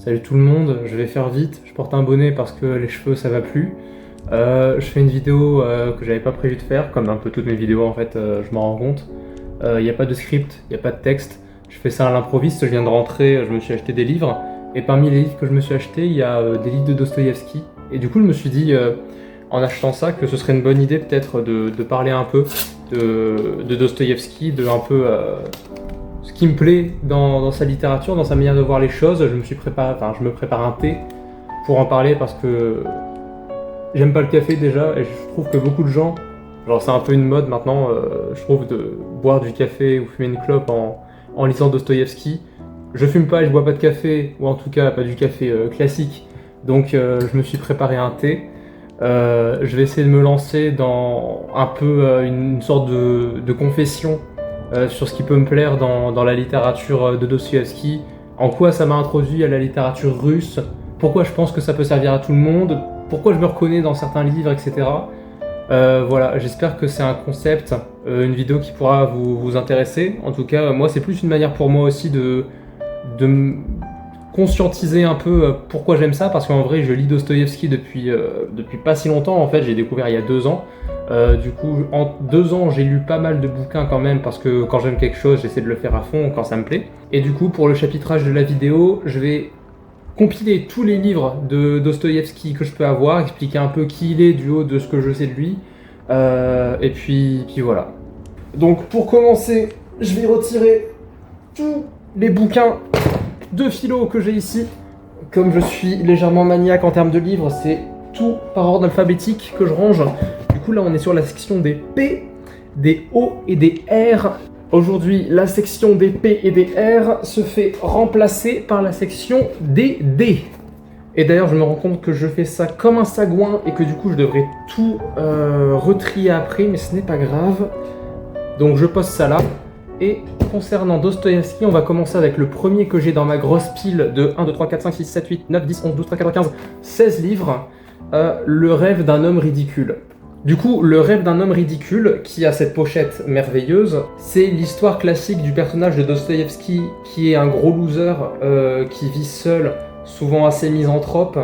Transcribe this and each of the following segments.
Salut tout le monde, je vais faire vite, je porte un bonnet parce que les cheveux ça va plus. Je fais une vidéo que j'avais pas prévu de faire, comme un peu toutes mes vidéos en fait, je m'en rends compte. Il n'y a pas de script, il n'y a pas de texte, je fais ça à l'improviste, je viens de rentrer, je me suis acheté des livres. Et parmi les livres que je me suis acheté, il y a des livres de Dostoïevski. Et du coup je me suis dit, en achetant ça, que ce serait une bonne idée peut-être de parler un peu de Dostoïevski, de un peu... ce qui me plaît dans sa littérature, dans sa manière de voir les choses. Je me prépare un thé pour en parler parce que j'aime pas le café déjà et je trouve que beaucoup de gens, genre c'est un peu une mode maintenant, je trouve, de boire du café ou fumer une clope en lisant Dostoïevski. Je fume pas et je bois pas de café, ou en tout cas pas du café classique, donc je me suis préparé un thé. Je vais essayer de me lancer dans un peu une sorte de confession sur ce qui peut me plaire dans la littérature de Dostoïevski, en quoi ça m'a introduit à la littérature russe, pourquoi je pense que ça peut servir à tout le monde, pourquoi je me reconnais dans certains livres, etc. Voilà, j'espère que c'est un concept, une vidéo qui pourra vous intéresser. En tout cas, moi c'est plus une manière pour moi aussi de me conscientiser un peu pourquoi j'aime ça, parce qu'en vrai je lis Dostoïevski depuis pas si longtemps, en fait j'ai découvert il y a 2 ans. Du coup, en 2 ans, j'ai lu pas mal de bouquins quand même, parce que quand j'aime quelque chose, j'essaie de le faire à fond quand ça me plaît. Et du coup, pour le chapitrage de la vidéo, je vais compiler tous les livres de Dostoïevski que je peux avoir, expliquer un peu qui il est du haut de ce que je sais de lui. Et puis voilà. Donc pour commencer, je vais retirer tous les bouquins de philo que j'ai ici. Comme je suis légèrement maniaque en termes de livres, c'est tout par ordre alphabétique que je range. Du coup là on est sur la section des P, des O et des R. Aujourd'hui la section des P et des R se fait remplacer par la section des D. Et d'ailleurs je me rends compte que je fais ça comme un sagouin et que du coup je devrais tout retrier après, mais ce n'est pas grave. Donc je pose ça là. Et concernant Dostoïevski, on va commencer avec le premier que j'ai dans ma grosse pile de 1, 2, 3, 4, 5, 6, 7, 8, 9, 10, 11, 12, 13, 14, 15, 16 livres. Le rêve d'un homme ridicule. Du coup, le rêve d'un homme ridicule, qui a cette pochette merveilleuse, c'est l'histoire classique du personnage de Dostoïevski qui est un gros loser, qui vit seul, souvent assez misanthrope,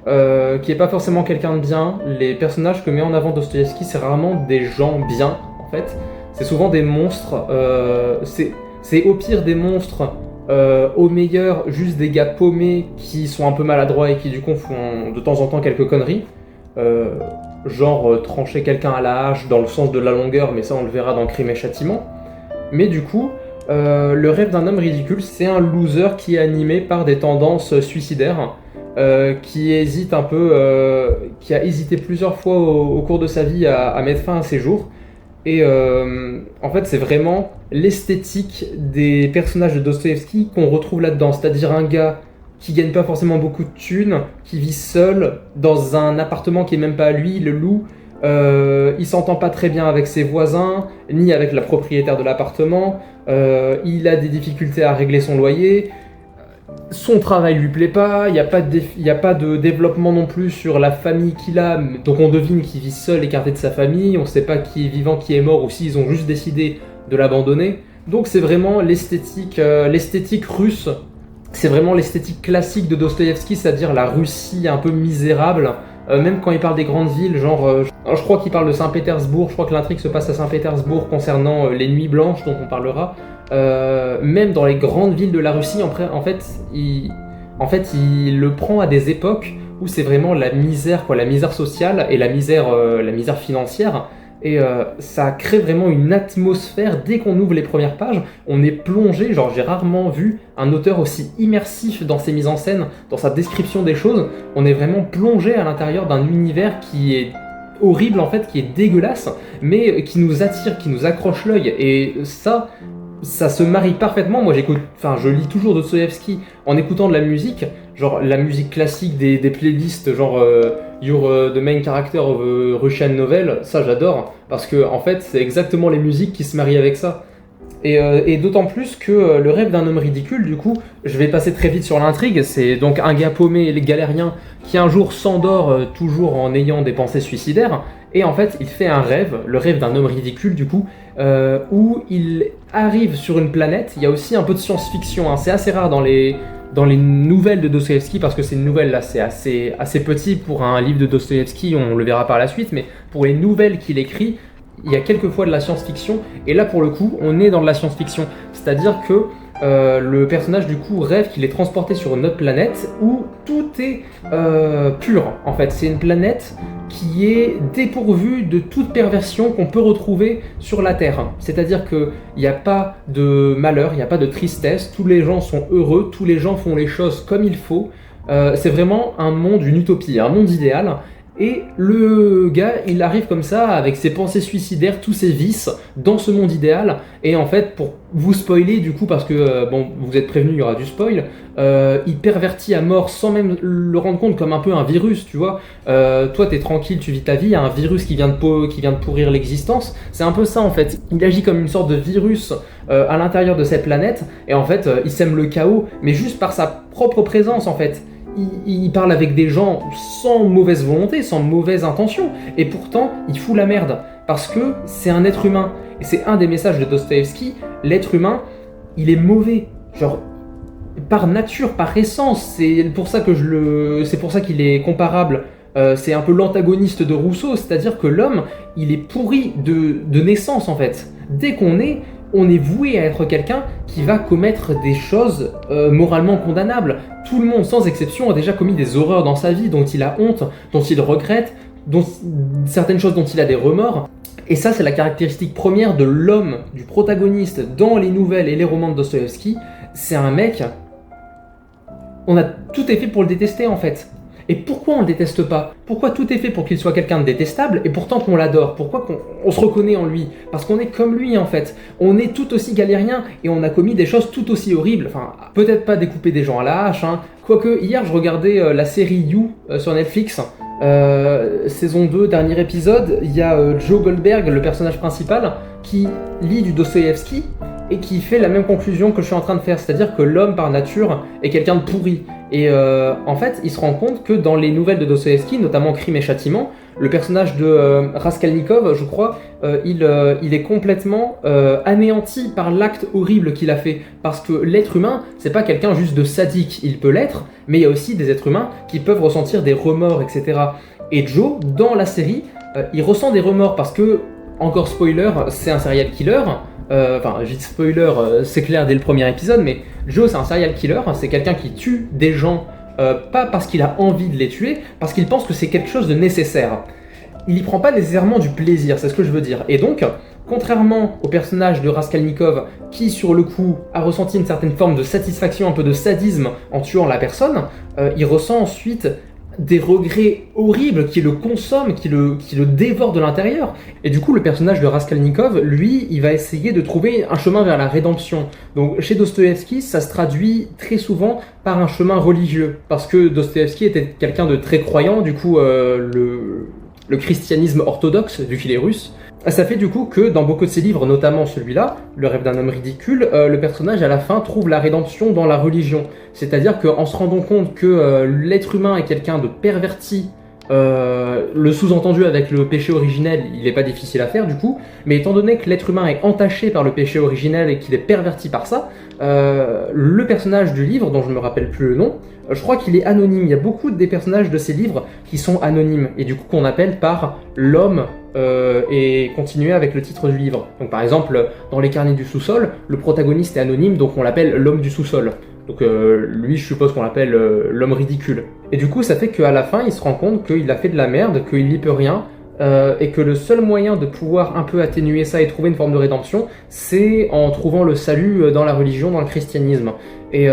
qui est pas forcément quelqu'un de bien. Les personnages que met en avant Dostoïevski, c'est rarement des gens bien, en fait. C'est souvent des monstres, c'est au pire des monstres, au meilleur juste des gars paumés qui sont un peu maladroits et qui du coup font de temps en temps quelques conneries. Genre trancher quelqu'un à la hache dans le sens de la longueur, mais ça on le verra dans Crime et Châtiment. Mais du coup, le rêve d'un homme ridicule, c'est un loser qui est animé par des tendances suicidaires, qui hésite un peu, qui a hésité plusieurs fois au cours de sa vie à mettre fin à ses jours. Et en fait, c'est vraiment l'esthétique des personnages de Dostoïevski qu'on retrouve là-dedans. C'est-à-dire un gars qui gagne pas forcément beaucoup de thunes, qui vit seul dans un appartement qui est même pas à lui, il le loue. Il s'entend pas très bien avec ses voisins, ni avec la propriétaire de l'appartement. Il a des difficultés à régler son loyer. Son travail lui plaît pas, il n'y a pas de développement non plus sur la famille qu'il a, donc on devine qu'il vit seul, écarté de sa famille, on sait pas qui est vivant, qui est mort, ou s'ils ont juste décidé de l'abandonner. Donc c'est vraiment l'esthétique russe, c'est vraiment l'esthétique classique de Dostoïevski, c'est-à-dire la Russie un peu misérable, même quand il parle des grandes villes, je crois qu'il parle de Saint-Pétersbourg, je crois que l'intrigue se passe à Saint-Pétersbourg concernant les Nuits Blanches dont on parlera. Même dans les grandes villes de la Russie, en fait, il le prend à des époques où c'est vraiment la misère, quoi, la misère sociale et la misère financière. Et ça crée vraiment une atmosphère. Dès qu'on ouvre les premières pages, on est plongé. Genre, j'ai rarement vu un auteur aussi immersif dans ses mises en scène, dans sa description des choses. On est vraiment plongé à l'intérieur d'un univers qui est horrible, en fait, qui est dégueulasse, mais qui nous attire, qui nous accroche l'œil. Et ça se marie parfaitement. Moi je lis toujours Dostoïevski en écoutant de la musique, genre la musique classique des playlists, genre You're the main character of a Russian novel, ça j'adore, parce que en fait c'est exactement les musiques qui se marient avec ça. Et d'autant plus que le rêve d'un homme ridicule, du coup, je vais passer très vite sur l'intrigue, c'est donc un gars paumé et galérien qui un jour s'endort toujours en ayant des pensées suicidaires, et en fait il fait un rêve, le rêve d'un homme ridicule du coup, où il arrive sur une planète. Il y a aussi un peu de science-fiction, hein. C'est assez rare dans les dans les nouvelles de Dostoïevski, parce que c'est une nouvelle là, c'est assez petit pour un livre de Dostoïevski, on le verra par la suite, mais pour les nouvelles qu'il écrit, il y a quelquefois de la science-fiction, et là pour le coup, on est dans de la science-fiction, c'est-à-dire que le personnage du coup rêve qu'il est transporté sur une autre planète où tout est pur en fait. C'est une planète qui est dépourvue de toute perversion qu'on peut retrouver sur la Terre. C'est-à-dire qu'il n'y a pas de malheur, il n'y a pas de tristesse, tous les gens sont heureux, tous les gens font les choses comme il faut. C'est vraiment un monde, une utopie, un monde idéal. Et le gars, il arrive comme ça, avec ses pensées suicidaires, tous ses vices, dans ce monde idéal. Et en fait, pour vous spoiler du coup, parce que bon, vous êtes prévenus, il y aura du spoil, il pervertit à mort sans même le rendre compte, comme un peu un virus, tu vois. Toi, t'es tranquille, tu vis ta vie, il y a un virus qui vient de pourrir l'existence. C'est un peu ça en fait. Il agit comme une sorte de virus à l'intérieur de cette planète. Et en fait, il sème le chaos, mais juste par sa propre présence en fait. Il parle avec des gens sans mauvaise volonté, sans mauvaise intention, et pourtant il fout la merde, parce que c'est un être humain. Et c'est un des messages de Dostoïevski, l'être humain, il est mauvais, genre par nature, par essence. C'est pour ça qu'il est comparable. C'est un peu l'antagoniste de Rousseau, c'est-à-dire que l'homme, il est pourri de naissance en fait. Dès qu'on est, on est voué à être quelqu'un qui va commettre des choses moralement condamnables. Tout le monde, sans exception, a déjà commis des horreurs dans sa vie dont il a honte, dont il regrette, certaines choses dont il a des remords. Et ça, c'est la caractéristique première de l'homme, du protagoniste dans les nouvelles et les romans de Dostoïevski. C'est un mec, on a tout est fait pour le détester en fait. Et pourquoi on le déteste pas? Pourquoi tout est fait pour qu'il soit quelqu'un de détestable et pourtant qu'on l'adore? Pourquoi on se reconnaît en lui? Parce qu'on est comme lui en fait. On est tout aussi galérien et on a commis des choses tout aussi horribles. Enfin, peut-être pas découper des gens à la hache, hein. Quoique, hier je regardais la série You sur Netflix. Saison 2, dernier épisode, il y a Joe Goldberg, le personnage principal, qui lit du Dostoïevski et qui fait la même conclusion que je suis en train de faire, c'est-à-dire que l'homme par nature est quelqu'un de pourri. Et en fait, il se rend compte que dans les nouvelles de Dostoïevski, notamment Crime et Châtiment, le personnage de Raskolnikov, je crois, il est complètement anéanti par l'acte horrible qu'il a fait. Parce que l'être humain, c'est pas quelqu'un juste de sadique, il peut l'être, mais il y a aussi des êtres humains qui peuvent ressentir des remords, etc. Et Joe, dans la série, il ressent des remords parce que, encore spoiler, c'est un serial killer. Enfin, j'ai dit spoiler, c'est clair dès le premier épisode, mais Joe c'est un serial killer, c'est quelqu'un qui tue des gens, pas parce qu'il a envie de les tuer, parce qu'il pense que c'est quelque chose de nécessaire. Il y prend pas nécessairement du plaisir, c'est ce que je veux dire. Et donc, contrairement au personnage de Raskolnikov, qui sur le coup a ressenti une certaine forme de satisfaction, un peu de sadisme en tuant la personne, il ressent ensuite des regrets horribles qui le consomment, qui le dévorent de l'intérieur. Et du coup, le personnage de Raskolnikov, lui, il va essayer de trouver un chemin vers la rédemption. Donc, chez Dostoïevski, ça se traduit très souvent par un chemin religieux, parce que Dostoïevski était quelqu'un de très croyant, du coup, le christianisme orthodoxe, vu qu'il est russe. Ça fait du coup que dans beaucoup de ses livres, notamment celui-là, Le rêve d'un homme ridicule, le personnage à la fin trouve la rédemption dans la religion. C'est-à-dire qu'en se rendant compte que l'être humain est quelqu'un de perverti, le sous-entendu avec le péché originel, il n'est pas difficile à faire du coup, mais étant donné que l'être humain est entaché par le péché originel et qu'il est perverti par ça, le personnage du livre, dont je ne me rappelle plus le nom, je crois qu'il est anonyme. Il y a beaucoup des personnages de ces livres qui sont anonymes, et du coup qu'on appelle par l'homme, et continuer avec le titre du livre. Donc par exemple, dans Les Carnets du sous-sol, le protagoniste est anonyme, donc on l'appelle l'homme du sous-sol. Donc lui, je suppose qu'on l'appelle l'homme ridicule. Et du coup, ça fait qu'à la fin, il se rend compte qu'il a fait de la merde, qu'il n'y peut rien, et que le seul moyen de pouvoir un peu atténuer ça et trouver une forme de rédemption, c'est en trouvant le salut dans la religion, dans le christianisme. Et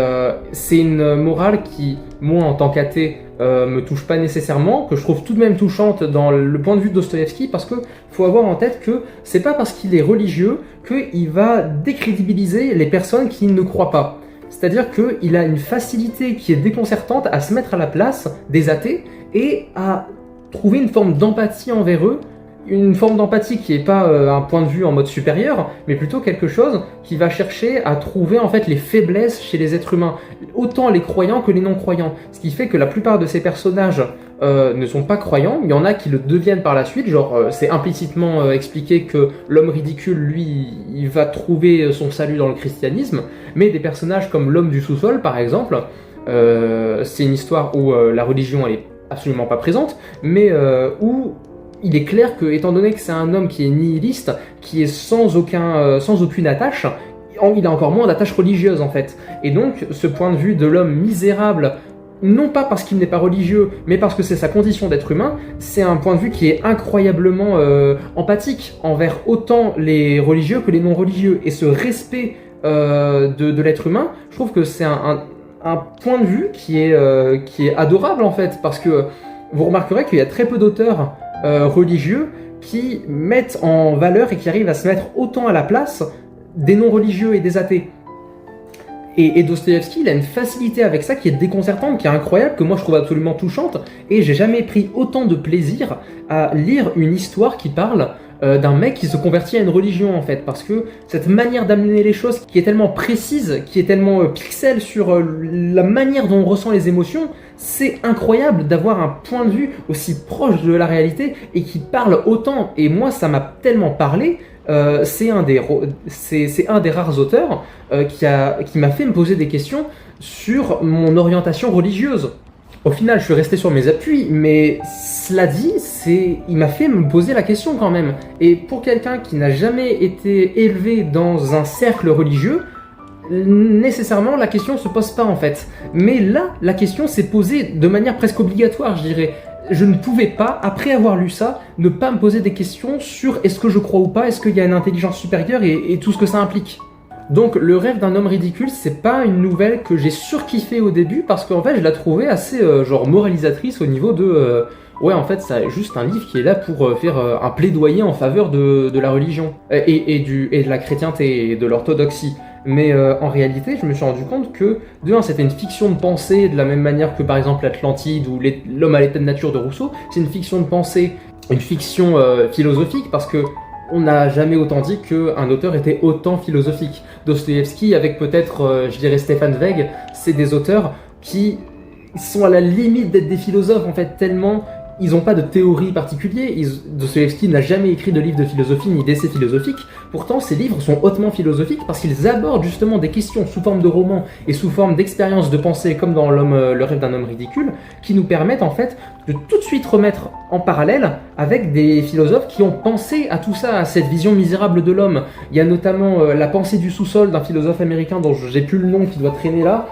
c'est une morale qui, moi, en tant qu'athée, me touche pas nécessairement, que je trouve tout de même touchante dans le point de vue de Dostoïevski, parce que faut avoir en tête que c'est pas parce qu'il est religieux qu'il va décrédibiliser les personnes qui ne croient pas. C'est-à-dire qu'il a une facilité qui est déconcertante à se mettre à la place des athées et à trouver une forme d'empathie envers eux, une forme d'empathie qui n'est pas un point de vue en mode supérieur, mais plutôt quelque chose qui va chercher à trouver en fait les faiblesses chez les êtres humains, autant les croyants que les non-croyants. Ce qui fait que la plupart de ces personnages ne sont pas croyants, il y en a qui le deviennent par la suite, genre c'est implicitement expliqué que l'homme ridicule, lui, il va trouver son salut dans le christianisme, mais des personnages comme l'homme du sous-sol par exemple, C'est une histoire où la religion elle est absolument pas présente, mais où il est clair que, étant donné que c'est un homme qui est nihiliste, qui est sans aucune attache, il a encore moins d'attache religieuse en fait. Et donc ce point de vue de l'homme misérable, non pas parce qu'il n'est pas religieux, mais parce que c'est sa condition d'être humain, c'est un point de vue qui est incroyablement empathique envers autant les religieux que les non-religieux. Et ce respect de l'être humain, je trouve que c'est un point de vue qui est adorable en fait, parce que vous remarquerez qu'il y a très peu d'auteurs religieux qui mettent en valeur et qui arrivent à se mettre autant à la place des non-religieux et des athées. Et Dostoïevski, il a une facilité avec ça qui est déconcertante, qui est incroyable, que moi je trouve absolument touchante, et j'ai jamais pris autant de plaisir à lire une histoire qui parle d'un mec qui se convertit à une religion en fait, parce que cette manière d'amener les choses qui est tellement précise, qui est tellement pixel sur la manière dont on ressent les émotions, c'est incroyable d'avoir un point de vue aussi proche de la réalité et qui parle autant, et moi ça m'a tellement parlé. C'est un des rares auteurs qui m'a fait me poser des questions sur mon orientation religieuse. Au final, je suis resté sur mes appuis, mais cela dit, il m'a fait me poser la question quand même. Et pour quelqu'un qui n'a jamais été élevé dans un cercle religieux, nécessairement la question se pose pas en fait. Mais là, la question s'est posée de manière presque obligatoire, je dirais. Je ne pouvais pas, après avoir lu ça, ne pas me poser des questions sur est-ce que je crois ou pas, est-ce qu'il y a une intelligence supérieure et tout ce que ça implique. Donc Le rêve d'un homme ridicule, c'est pas une nouvelle que j'ai surkiffée au début, parce qu'en fait je la trouvais assez genre moralisatrice au niveau de... ouais, en fait c'est juste un livre qui est là pour faire un plaidoyer en faveur de la religion, et de la chrétienté et de l'orthodoxie. Mais en réalité, je me suis rendu compte que, de un, c'était une fiction de pensée, de la même manière que par exemple l'Atlantide ou L'homme à l'état de nature de Rousseau. C'est une fiction de pensée, une fiction philosophique, parce que on n'a jamais autant dit qu'un auteur était autant philosophique. Dostoïevski, avec peut-être, je dirais, Stefan Zweig, c'est des auteurs qui sont à la limite d'être des philosophes, en fait, tellement... Ils n'ont pas de théorie particulière. Dostoïevski n'a jamais écrit de livre de philosophie ni d'essai philosophique. Pourtant, ces livres sont hautement philosophiques parce qu'ils abordent justement des questions sous forme de romans et sous forme d'expériences de pensée, comme dans Le rêve d'un homme ridicule, qui nous permettent en fait de tout de suite remettre en parallèle avec des philosophes qui ont pensé à tout ça, à cette vision misérable de l'homme. Il y a notamment La pensée du sous-sol d'un philosophe américain dont j'ai plus le nom, qui doit traîner là,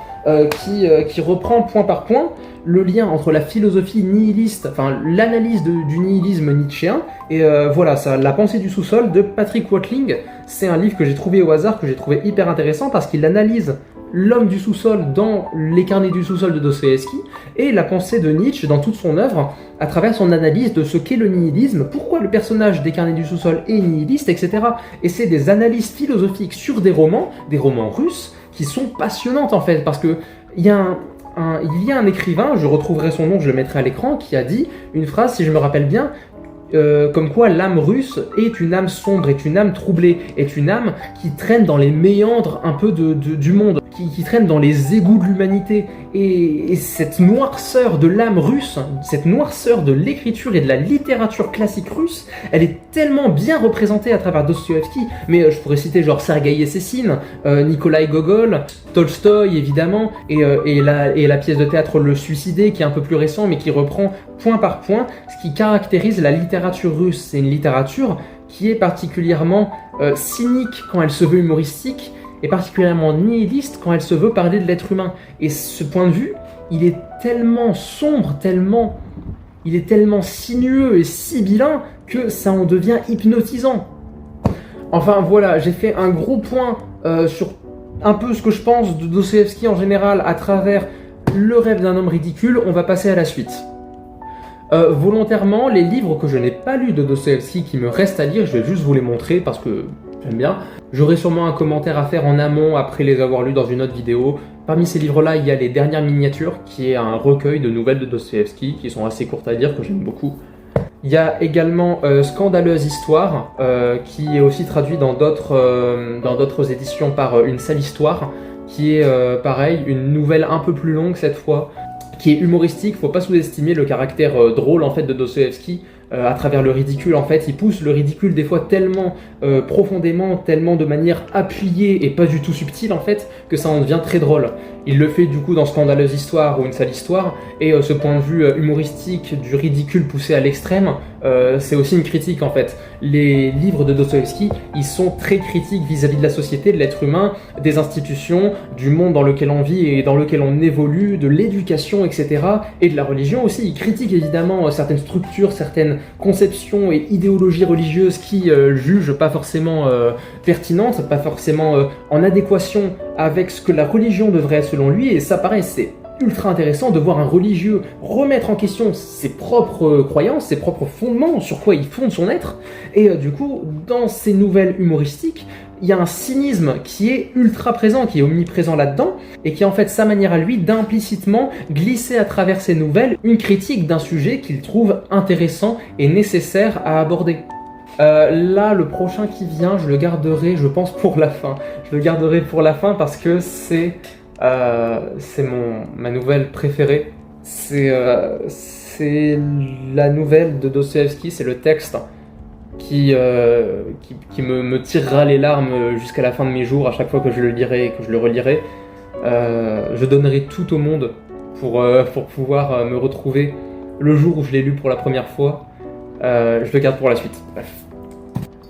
qui reprend point par point le lien entre la philosophie nihiliste, enfin l'analyse du nihilisme nietzschéen, et voilà, ça, La pensée du sous-sol de Patrick Watling. C'est un livre que j'ai trouvé au hasard, que j'ai trouvé hyper intéressant parce qu'il analyse l'homme du sous-sol dans Les carnets du sous-sol de Dostoïevski et la pensée de Nietzsche dans toute son œuvre à travers son analyse de ce qu'est le nihilisme, pourquoi le personnage des carnets du sous-sol est nihiliste, etc. Et c'est des analyses philosophiques sur des romans russes qui sont passionnantes en fait, parce que il y a un écrivain, je retrouverai son nom, je le mettrai à l'écran, qui a dit une phrase, si je me rappelle bien, comme quoi l'âme russe est une âme sombre, est une âme troublée, est une âme qui traîne dans les méandres un peu du monde, qui traîne dans les égouts de l'humanité. Et cette noirceur de l'âme russe, cette noirceur de l'écriture et de la littérature classique russe, elle est tellement bien représentée à travers Dostoïevski. Mais je pourrais citer genre Sergueï Essessine, Nikolai Gogol, Tolstoï évidemment, et la pièce de théâtre Le Suicidé, qui est un peu plus récent, mais qui reprend point par point ce qui caractérise la littérature russe. C'est une littérature qui est particulièrement cynique quand elle se veut humoristique, et particulièrement nihiliste quand elle se veut parler de l'être humain. Et ce point de vue, il est tellement sombre, il est tellement sinueux et sibyllin que ça en devient hypnotisant. Enfin voilà, j'ai fait un gros point sur un peu ce que je pense de Dostoïevski en général à travers Le rêve d'un homme ridicule. On va passer à la suite. Volontairement, les livres que je n'ai pas lus de Dostoïevski qui me restent à lire, je vais juste vous les montrer parce que j'aime bien. J'aurai sûrement un commentaire à faire en amont après les avoir lus dans une autre vidéo. Parmi ces livres-là, il y a Les Dernières Miniatures, qui est un recueil de nouvelles de Dostoïevski, qui sont assez courtes à lire, que j'aime beaucoup. Il y a également Scandaleuse Histoire, qui est aussi traduit dans d'autres éditions par Une Sale Histoire, qui est pareil, une nouvelle un peu plus longue cette fois, qui est humoristique. Faut pas sous-estimer le caractère drôle en fait de Dostoïevski. à travers le ridicule. En fait, il pousse le ridicule des fois tellement profondément, tellement de manière appuyée et pas du tout subtile en fait, que ça en devient très drôle. Il le fait du coup dans Scandaleuse Histoire ou Une sale histoire, et ce point de vue humoristique du ridicule poussé à l'extrême, c'est aussi une critique en fait. Les livres de Dostoïevski, ils sont très critiques vis-à-vis de la société, de l'être humain, des institutions, du monde dans lequel on vit et dans lequel on évolue, de l'éducation, etc. et de la religion aussi. Il critique évidemment certaines structures, certaines conceptions et idéologies religieuses qui jugent pas forcément pertinentes, pas forcément en adéquation avec ce que la religion devrait être selon lui, et ça pareil, c'est ultra intéressant de voir un religieux remettre en question ses propres croyances, ses propres fondements, sur quoi il fonde son être, et du coup, dans ces nouvelles humoristiques, il y a un cynisme qui est ultra présent, qui est omniprésent là-dedans, et qui est en fait sa manière à lui d'implicitement glisser à travers ses nouvelles une critique d'un sujet qu'il trouve intéressant et nécessaire à aborder. Là, le prochain qui vient, je le garderai, je pense, pour la fin. Je le garderai pour la fin parce que c'est ma nouvelle préférée. C'est la nouvelle de Dostoïevski, c'est le texte qui me tirera les larmes jusqu'à la fin de mes jours, à chaque fois que je le lirai et que je le relirai. Je donnerai tout au monde pour pouvoir me retrouver le jour où je l'ai lu pour la première fois. Je le garde pour la suite. Bref.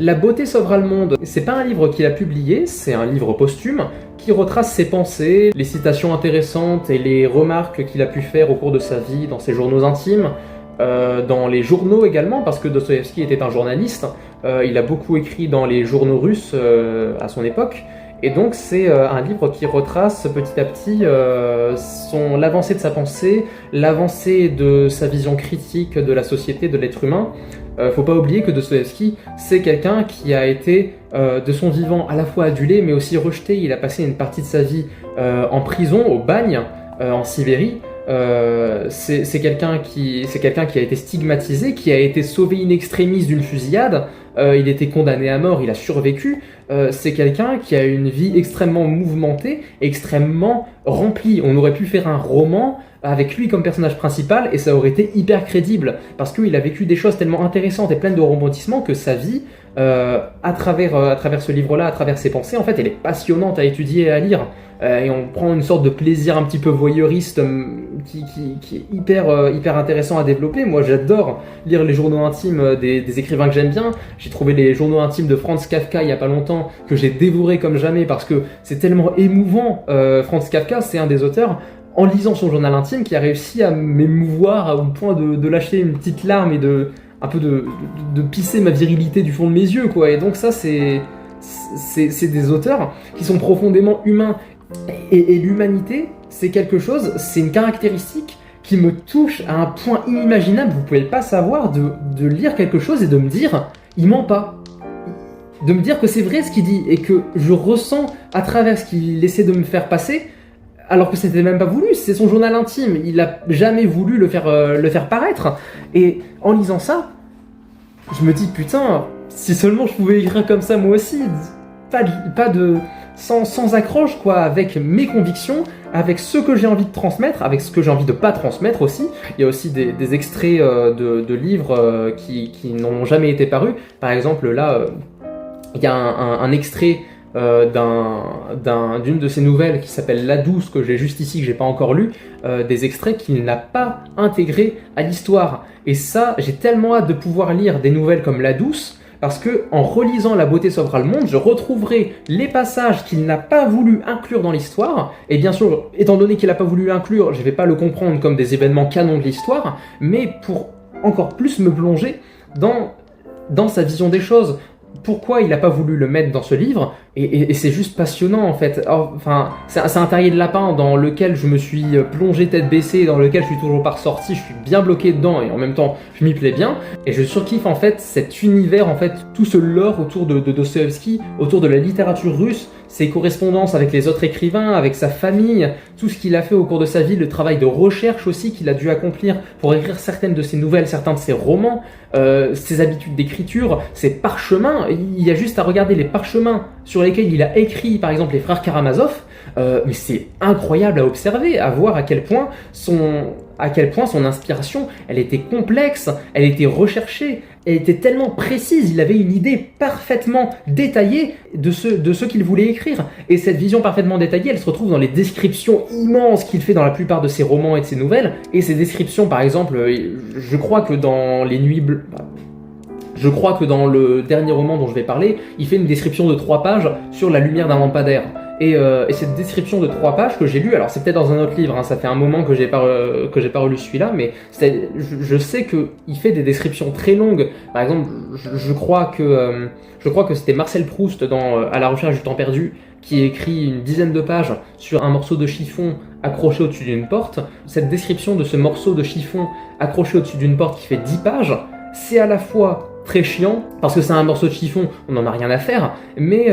La beauté sauvera le monde, c'est pas un livre qu'il a publié, c'est un livre posthume qui retrace ses pensées, les citations intéressantes et les remarques qu'il a pu faire au cours de sa vie dans ses journaux intimes, dans les journaux également, parce que Dostoïevski était un journaliste, il a beaucoup écrit dans les journaux russes à son époque, et donc c'est un livre qui retrace petit à petit l'avancée de sa pensée, l'avancée de sa vision critique de la société, de l'être humain. Faut pas oublier que Dostoïevski, c'est quelqu'un qui a été de son vivant à la fois adulé mais aussi rejeté. Il a passé une partie de sa vie en prison, au bagne, en Sibérie. C'est quelqu'un qui a été stigmatisé, qui a été sauvé in extremis d'une fusillade. Il était condamné à mort, il a survécu. C'est quelqu'un qui a une vie extrêmement mouvementée, extrêmement remplie. On aurait pu faire un roman avec lui comme personnage principal et ça aurait été hyper crédible parce qu'il a vécu des choses tellement intéressantes et pleines de rebondissements que sa vie, à travers ce livre-là, à travers ses pensées, en fait, elle est passionnante à étudier et à lire. Et on prend une sorte de plaisir un petit peu voyeuriste qui est hyper intéressant à développer. Moi, j'adore lire les journaux intimes des écrivains que j'aime bien. J'ai trouvé les journaux intimes de Franz Kafka il y a pas longtemps que j'ai dévoré comme jamais parce que c'est tellement émouvant. Franz Kafka, c'est un des auteurs, en lisant son journal intime, qui a réussi à m'émouvoir au point de lâcher une petite larme et de pisser ma virilité du fond de mes yeux, quoi. Et donc ça, c'est des auteurs qui sont profondément humains. Et l'humanité, c'est quelque chose, c'est une caractéristique qui me touche à un point inimaginable. Vous pouvez pas savoir de lire quelque chose et de me dire, il ment pas. De me dire que c'est vrai ce qu'il dit et que je ressens à travers ce qu'il essaie de me faire passer, alors que c'était même pas voulu, c'est son journal intime, il a jamais voulu le faire paraître. Et en lisant ça, je me dis putain, si seulement je pouvais écrire comme ça moi aussi, sans accroche quoi, avec mes convictions, avec ce que j'ai envie de transmettre, avec ce que j'ai envie de pas transmettre aussi. Il y a aussi des extraits de livres qui n'ont jamais été parus. Par exemple là, il y a un extrait d'une de ses nouvelles qui s'appelle La Douce, que j'ai juste ici, que j'ai pas encore lu, des extraits qu'il n'a pas intégrés à l'histoire. Et ça, j'ai tellement hâte de pouvoir lire des nouvelles comme La Douce, parce que en relisant La beauté sauvera le monde, je retrouverai les passages qu'il n'a pas voulu inclure dans l'histoire, et bien sûr, étant donné qu'il n'a pas voulu l'inclure, je vais pas le comprendre comme des événements canons de l'histoire, mais pour encore plus me plonger dans sa vision des choses. Pourquoi il n'a pas voulu le mettre dans ce livre, et c'est juste passionnant en fait. Enfin, c'est un terrier de lapin dans lequel je me suis plongé tête baissée, dans lequel je suis toujours pas ressorti, je suis bien bloqué dedans et en même temps je m'y plais bien, et je surkiffe en fait cet univers, en fait tout ce lore autour de Dostoïevski, autour de la littérature russe, ses correspondances avec les autres écrivains, avec sa famille, tout ce qu'il a fait au cours de sa vie, le travail de recherche aussi qu'il a dû accomplir pour écrire certaines de ses nouvelles, certains de ses romans, ses habitudes d'écriture, ses parchemins. Il y a juste à regarder les parchemins sur sur lesquels il a écrit par exemple les frères Karamazov, mais c'est incroyable à observer, à voir à quel point son inspiration, elle était complexe, elle était recherchée, elle était tellement précise, il avait une idée parfaitement détaillée de ce qu'il voulait écrire. Et cette vision parfaitement détaillée, elle se retrouve dans les descriptions immenses qu'il fait dans la plupart de ses romans et de ses nouvelles. Et ces descriptions, par exemple, je crois que dans Les Nuits Bleues... Je crois que dans le dernier roman dont je vais parler, il fait une description de 3 pages sur la lumière d'un lampadaire. Et cette description de 3 pages que j'ai lue, alors c'est peut-être dans un autre livre, hein, ça fait un moment que j'ai pas relu celui-là, mais je sais qu'il fait des descriptions très longues. Par exemple, je crois que c'était Marcel Proust dans À la recherche du temps perdu, qui écrit une dizaine de pages sur un morceau de chiffon accroché au-dessus d'une porte. Cette description de ce morceau de chiffon accroché au-dessus d'une porte qui fait 10 pages, c'est à la fois très chiant, parce que c'est un morceau de chiffon, on n'en a rien à faire, mais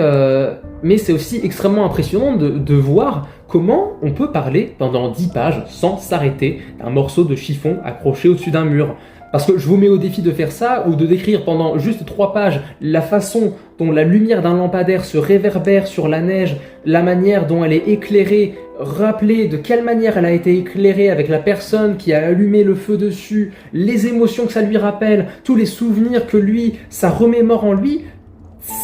c'est aussi extrêmement impressionnant de voir comment on peut parler pendant 10 pages sans s'arrêter d'un morceau de chiffon accroché au-dessus d'un mur. Parce que je vous mets au défi de faire ça, ou de décrire pendant juste 3 pages la façon dont la lumière d'un lampadaire se réverbère sur la neige, la manière dont elle est éclairée, rappeler de quelle manière elle a été éclairée avec la personne qui a allumé le feu dessus, les émotions que ça lui rappelle, tous les souvenirs que lui, ça remémore en lui,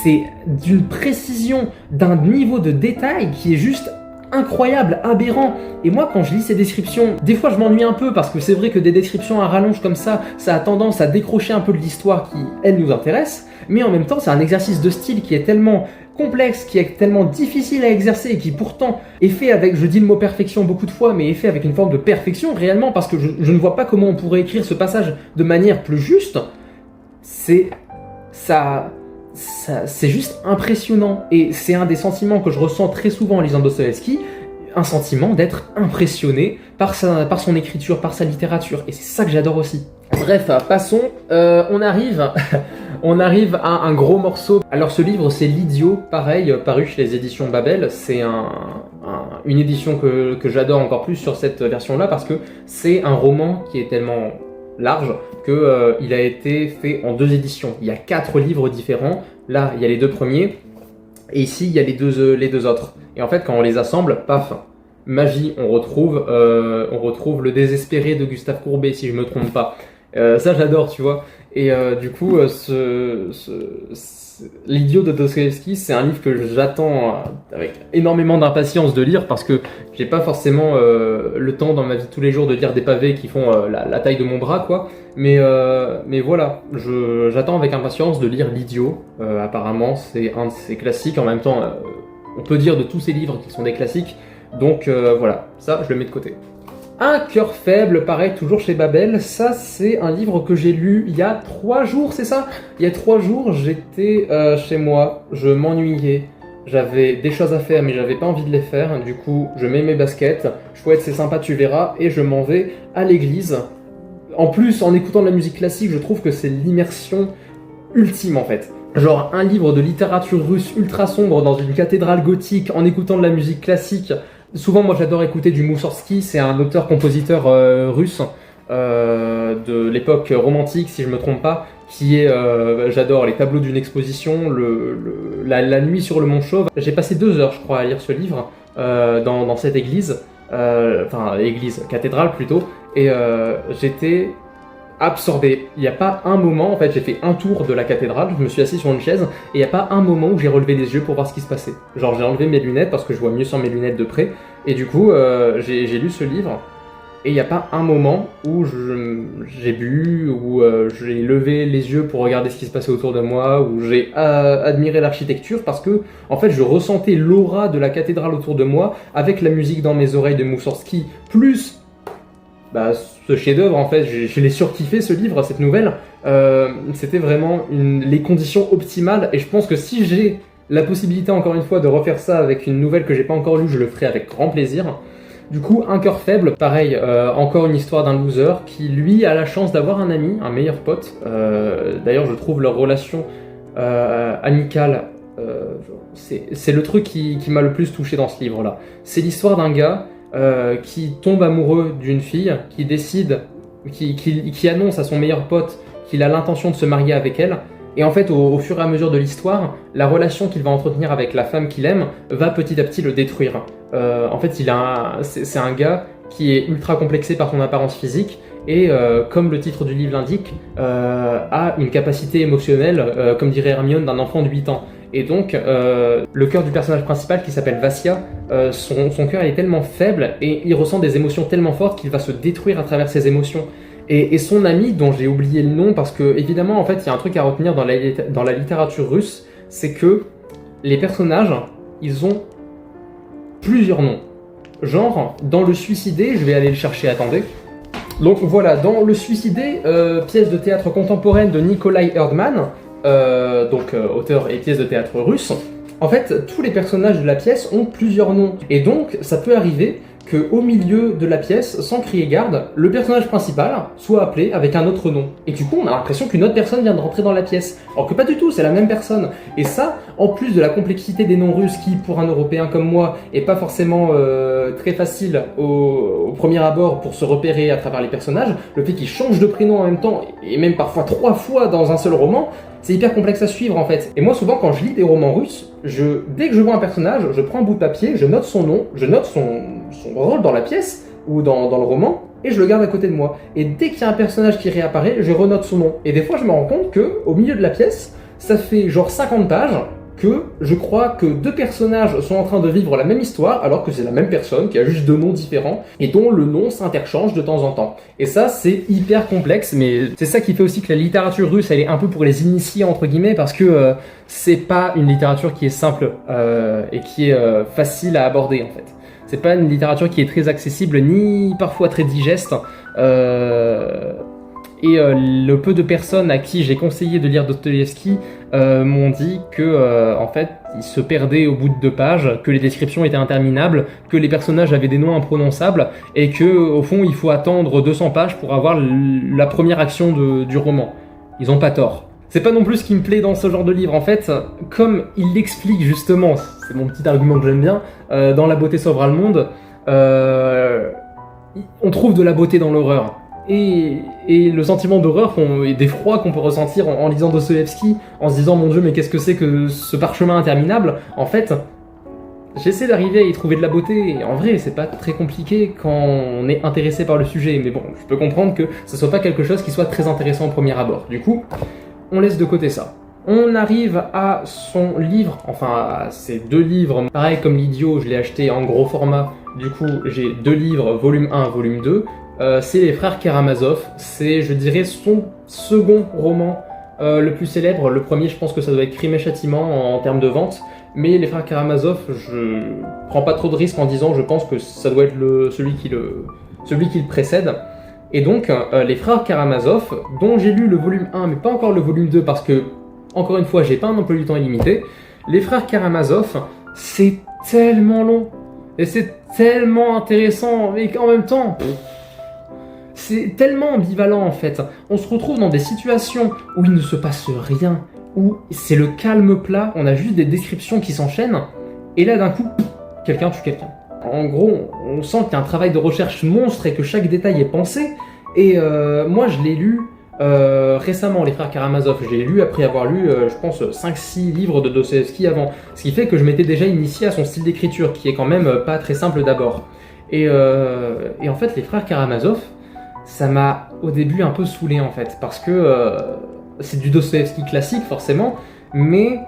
c'est d'une précision, d'un niveau de détail qui est juste incroyable, aberrant. Et moi, quand je lis ces descriptions, des fois je m'ennuie un peu parce que c'est vrai que des descriptions à rallonge comme ça a tendance à décrocher un peu de l'histoire qui, elle, nous intéresse. Mais en même temps, c'est un exercice de style qui est tellement complexe, qui est tellement difficile à exercer et qui pourtant est fait avec, je dis le mot perfection beaucoup de fois, mais est fait avec une forme de perfection réellement parce que je ne vois pas comment on pourrait écrire ce passage de manière plus juste. C'est juste impressionnant et c'est un des sentiments que je ressens très souvent en lisant Dostoïevski, un sentiment d'être impressionné par son écriture, par sa littérature, et c'est ça que j'adore aussi. Bref, passons, on arrive à un gros morceau. Alors ce livre, c'est L'Idiot, pareil, paru chez les éditions Babel. C'est une édition que j'adore encore plus sur cette version-là, parce que c'est un roman qui est tellement large qu'il a été fait en 2 éditions. Il y a 4 livres différents. Là, il y a les 2 premiers, et ici, il y a les deux autres. Et en fait, quand on les assemble, paf, magie, on retrouve Le Désespéré de Gustave Courbet, si je me trompe pas. Ça, j'adore, tu vois. Et du coup, L'Idiot de Dostoïevski, c'est un livre que j'attends avec énormément d'impatience de lire parce que j'ai pas forcément le temps dans ma vie de tous les jours de lire des pavés qui font la taille de mon bras, quoi. Mais voilà, j'attends avec impatience de lire L'Idiot. Apparemment, c'est un de ses classiques. En même temps, on peut dire de tous ces livres qu'ils sont des classiques. Donc voilà, ça, je le mets de côté. Un cœur faible, pareil, toujours chez Babel. Ça, c'est un livre que j'ai lu il y a 3 jours, c'est ça? Il y a 3 jours, j'étais chez moi, je m'ennuyais. J'avais des choses à faire, mais j'avais pas envie de les faire. Du coup, je mets mes baskets. Chouette, c'est sympa, tu verras. Et je m'en vais à l'église. En plus, en écoutant de la musique classique, je trouve que c'est l'immersion ultime, en fait. Genre, un livre de littérature russe ultra sombre dans une cathédrale gothique, en écoutant de la musique classique. Souvent, moi, j'adore écouter du Moussorgsky, c'est un auteur-compositeur russe de l'époque romantique, si je me trompe pas, qui est, j'adore les tableaux d'une exposition, la nuit sur le Mont Chauve. J'ai passé 2 heures, je crois, à lire ce livre dans cette église, cathédrale plutôt, et j'étais absorbé. Il n'y a pas un moment, en fait, j'ai fait un tour de la cathédrale, je me suis assis sur une chaise, et il n'y a pas un moment où j'ai relevé les yeux pour voir ce qui se passait. Genre, j'ai enlevé mes lunettes parce que je vois mieux sans mes lunettes de près, et du coup, j'ai lu ce livre, et il n'y a pas un moment où j'ai bu, où j'ai levé les yeux pour regarder ce qui se passait autour de moi, où j'ai admiré l'architecture, parce que, en fait, je ressentais l'aura de la cathédrale autour de moi, avec la musique dans mes oreilles de Moussorgsky, plus ce chef-d'œuvre, en fait, je l'ai surkiffé ce livre, cette nouvelle. C'était vraiment les conditions optimales, et je pense que si j'ai la possibilité encore une fois de refaire ça avec une nouvelle que j'ai pas encore lue, je le ferai avec grand plaisir. Du coup, Un cœur faible, pareil, encore une histoire d'un loser qui lui a la chance d'avoir un ami, un meilleur pote. D'ailleurs, je trouve leur relation amicale, c'est le truc qui m'a le plus touché dans ce livre-là. C'est l'histoire d'un gars qui tombe amoureux d'une fille, qui décide, qui annonce à son meilleur pote qu'il a l'intention de se marier avec elle, Et en fait, au fur et à mesure de l'histoire, la relation qu'il va entretenir avec la femme qu'il aime va petit à petit le détruire. En fait, c'est un gars qui est ultra complexé par son apparence physique et, comme le titre du livre l'indique, a une capacité émotionnelle, comme dirait Hermione, d'un enfant de 8 ans. Et donc, le cœur du personnage principal, qui s'appelle Vassia, son cœur est tellement faible et il ressent des émotions tellement fortes qu'il va se détruire à travers ses émotions. Et son ami, dont j'ai oublié le nom, parce que évidemment, en fait, il y a un truc à retenir dans la littérature russe, c'est que les personnages, ils ont plusieurs noms. Genre, dans Le Suicidé, je vais aller le chercher, attendez. Donc voilà, dans Le Suicidé, pièce de théâtre contemporaine de Nikolai Erdmann, auteur et pièce de théâtre russe, en fait, tous les personnages de la pièce ont plusieurs noms. Et donc, ça peut arriver qu'au milieu de la pièce, sans crier garde, le personnage principal soit appelé avec un autre nom. Et du coup, on a l'impression qu'une autre personne vient de rentrer dans la pièce. Alors que pas du tout, c'est la même personne. Et ça, en plus de la complexité des noms russes qui, pour un Européen comme moi, est pas forcément très facile au premier abord pour se repérer à travers les personnages, le fait qu'ils changent de prénom en même temps, et même parfois 3 fois dans un seul roman, c'est hyper complexe à suivre en fait. Et moi souvent quand je lis des romans russes, dès que je vois un personnage, je prends un bout de papier, je note son nom, je note son rôle dans la pièce ou dans le roman, et je le garde à côté de moi. Et dès qu'il y a un personnage qui réapparaît, je renote son nom. Et des fois je me rends compte que au milieu de la pièce, ça fait genre 50 pages que je crois que 2 personnages sont en train de vivre la même histoire alors que c'est la même personne qui a juste 2 noms différents et dont le nom s'interchange de temps en temps. Et ça, c'est hyper complexe, mais c'est ça qui fait aussi que la littérature russe, elle est un peu pour les initiés, entre guillemets, parce que c'est pas une littérature qui est simple et qui est facile à aborder, en fait. C'est pas une littérature qui est très accessible, ni parfois très digeste. Le peu de personnes à qui j'ai conseillé de lire Dostoïevski m'ont dit que, en fait, ils se perdaient au bout de 2 pages, que les descriptions étaient interminables, que les personnages avaient des noms imprononçables, et que, au fond, il faut attendre 200 pages pour avoir la première action du roman. Ils ont pas tort. C'est pas non plus ce qui me plaît dans ce genre de livre. En fait, comme il l'explique justement, c'est mon petit argument que j'aime bien, dans La beauté sauvera le monde, on trouve de la beauté dans l'horreur. Et le sentiment d'horreur et d'effroi qu'on peut ressentir en lisant Dostoïevski, en se disant mon Dieu, mais qu'est-ce que c'est que ce parchemin interminable, en fait, j'essaie d'arriver à y trouver de la beauté, et en vrai, c'est pas très compliqué quand on est intéressé par le sujet, mais bon, je peux comprendre que ce soit pas quelque chose qui soit très intéressant au premier abord. Du coup, on laisse de côté ça. On arrive à son livre, enfin à ces 2 livres, pareil comme l'idiot, je l'ai acheté en gros format, du coup j'ai 2 livres, volume 1, volume 2, c'est les frères Karamazov, c'est je dirais son second roman le plus célèbre. Le premier, je pense que ça doit être Crime et Châtiment en termes de vente, mais les frères Karamazov, je prends pas trop de risques en disant je pense que ça doit être celui qui le précède. Et donc les frères Karamazov, dont j'ai lu le volume 1 mais pas encore le volume 2 parce que encore une fois j'ai pas un emploi du temps illimité, les frères Karamazov, c'est tellement long et c'est tellement intéressant, mais en même temps c'est tellement ambivalent en fait. On se retrouve dans des situations où il ne se passe rien, où c'est le calme plat, on a juste des descriptions qui s'enchaînent, et là d'un coup, quelqu'un tue quelqu'un. En gros, on sent qu'il y a un travail de recherche monstre et que chaque détail est pensé. Et moi je l'ai lu récemment, les frères Karamazov. J'ai lu après avoir lu, je pense, 5-6 livres de Dostoïevski avant. Ce qui fait que je m'étais déjà initié à son style d'écriture, qui est quand même pas très simple d'abord. Et en fait, les frères Karamazov, ça m'a au début un peu saoulé en fait, parce que c'est du Dostoïevski classique forcément, mais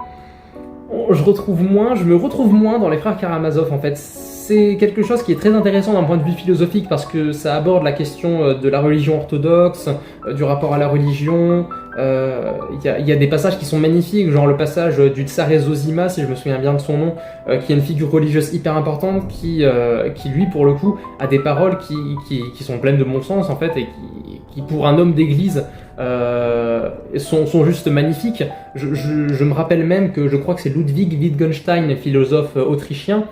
je me retrouve moins dans les frères Karamazov en fait. C'est quelque chose qui est très intéressant d'un point de vue philosophique parce que ça aborde la question de la religion orthodoxe, du rapport à la religion. Il y a des passages qui sont magnifiques, genre le passage du Tsaré Zosima, si je me souviens bien de son nom, qui est une figure religieuse hyper importante, qui lui, pour le coup, a des paroles qui sont pleines de bon sens, en fait, et qui pour un homme d'église, sont juste magnifiques. Je me rappelle même que je crois que c'est Ludwig Wittgenstein, philosophe autrichien,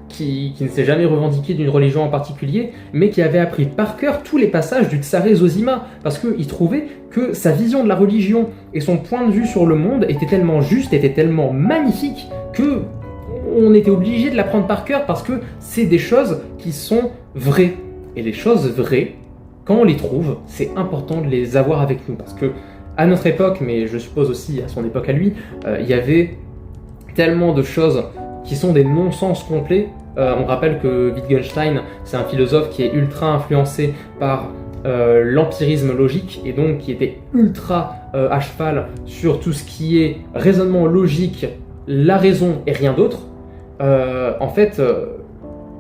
qui ne s'est jamais revendiqué d'une religion en particulier, mais qui avait appris par cœur tous les passages du Tsaré Zosima, parce qu'il trouvait que sa vision de la religion et son point de vue sur le monde était tellement juste, était tellement magnifique, que on était obligé de l'apprendre par cœur, parce que c'est des choses qui sont vraies. Et les choses vraies, quand on les trouve, c'est important de les avoir avec nous, parce que à notre époque, mais je suppose aussi à son époque à lui, il y avait tellement de choses qui sont des non-sens complets. On rappelle que Wittgenstein, c'est un philosophe qui est ultra influencé par l'empirisme logique et donc qui était ultra à cheval sur tout ce qui est raisonnement logique, la raison et rien d'autre. En fait,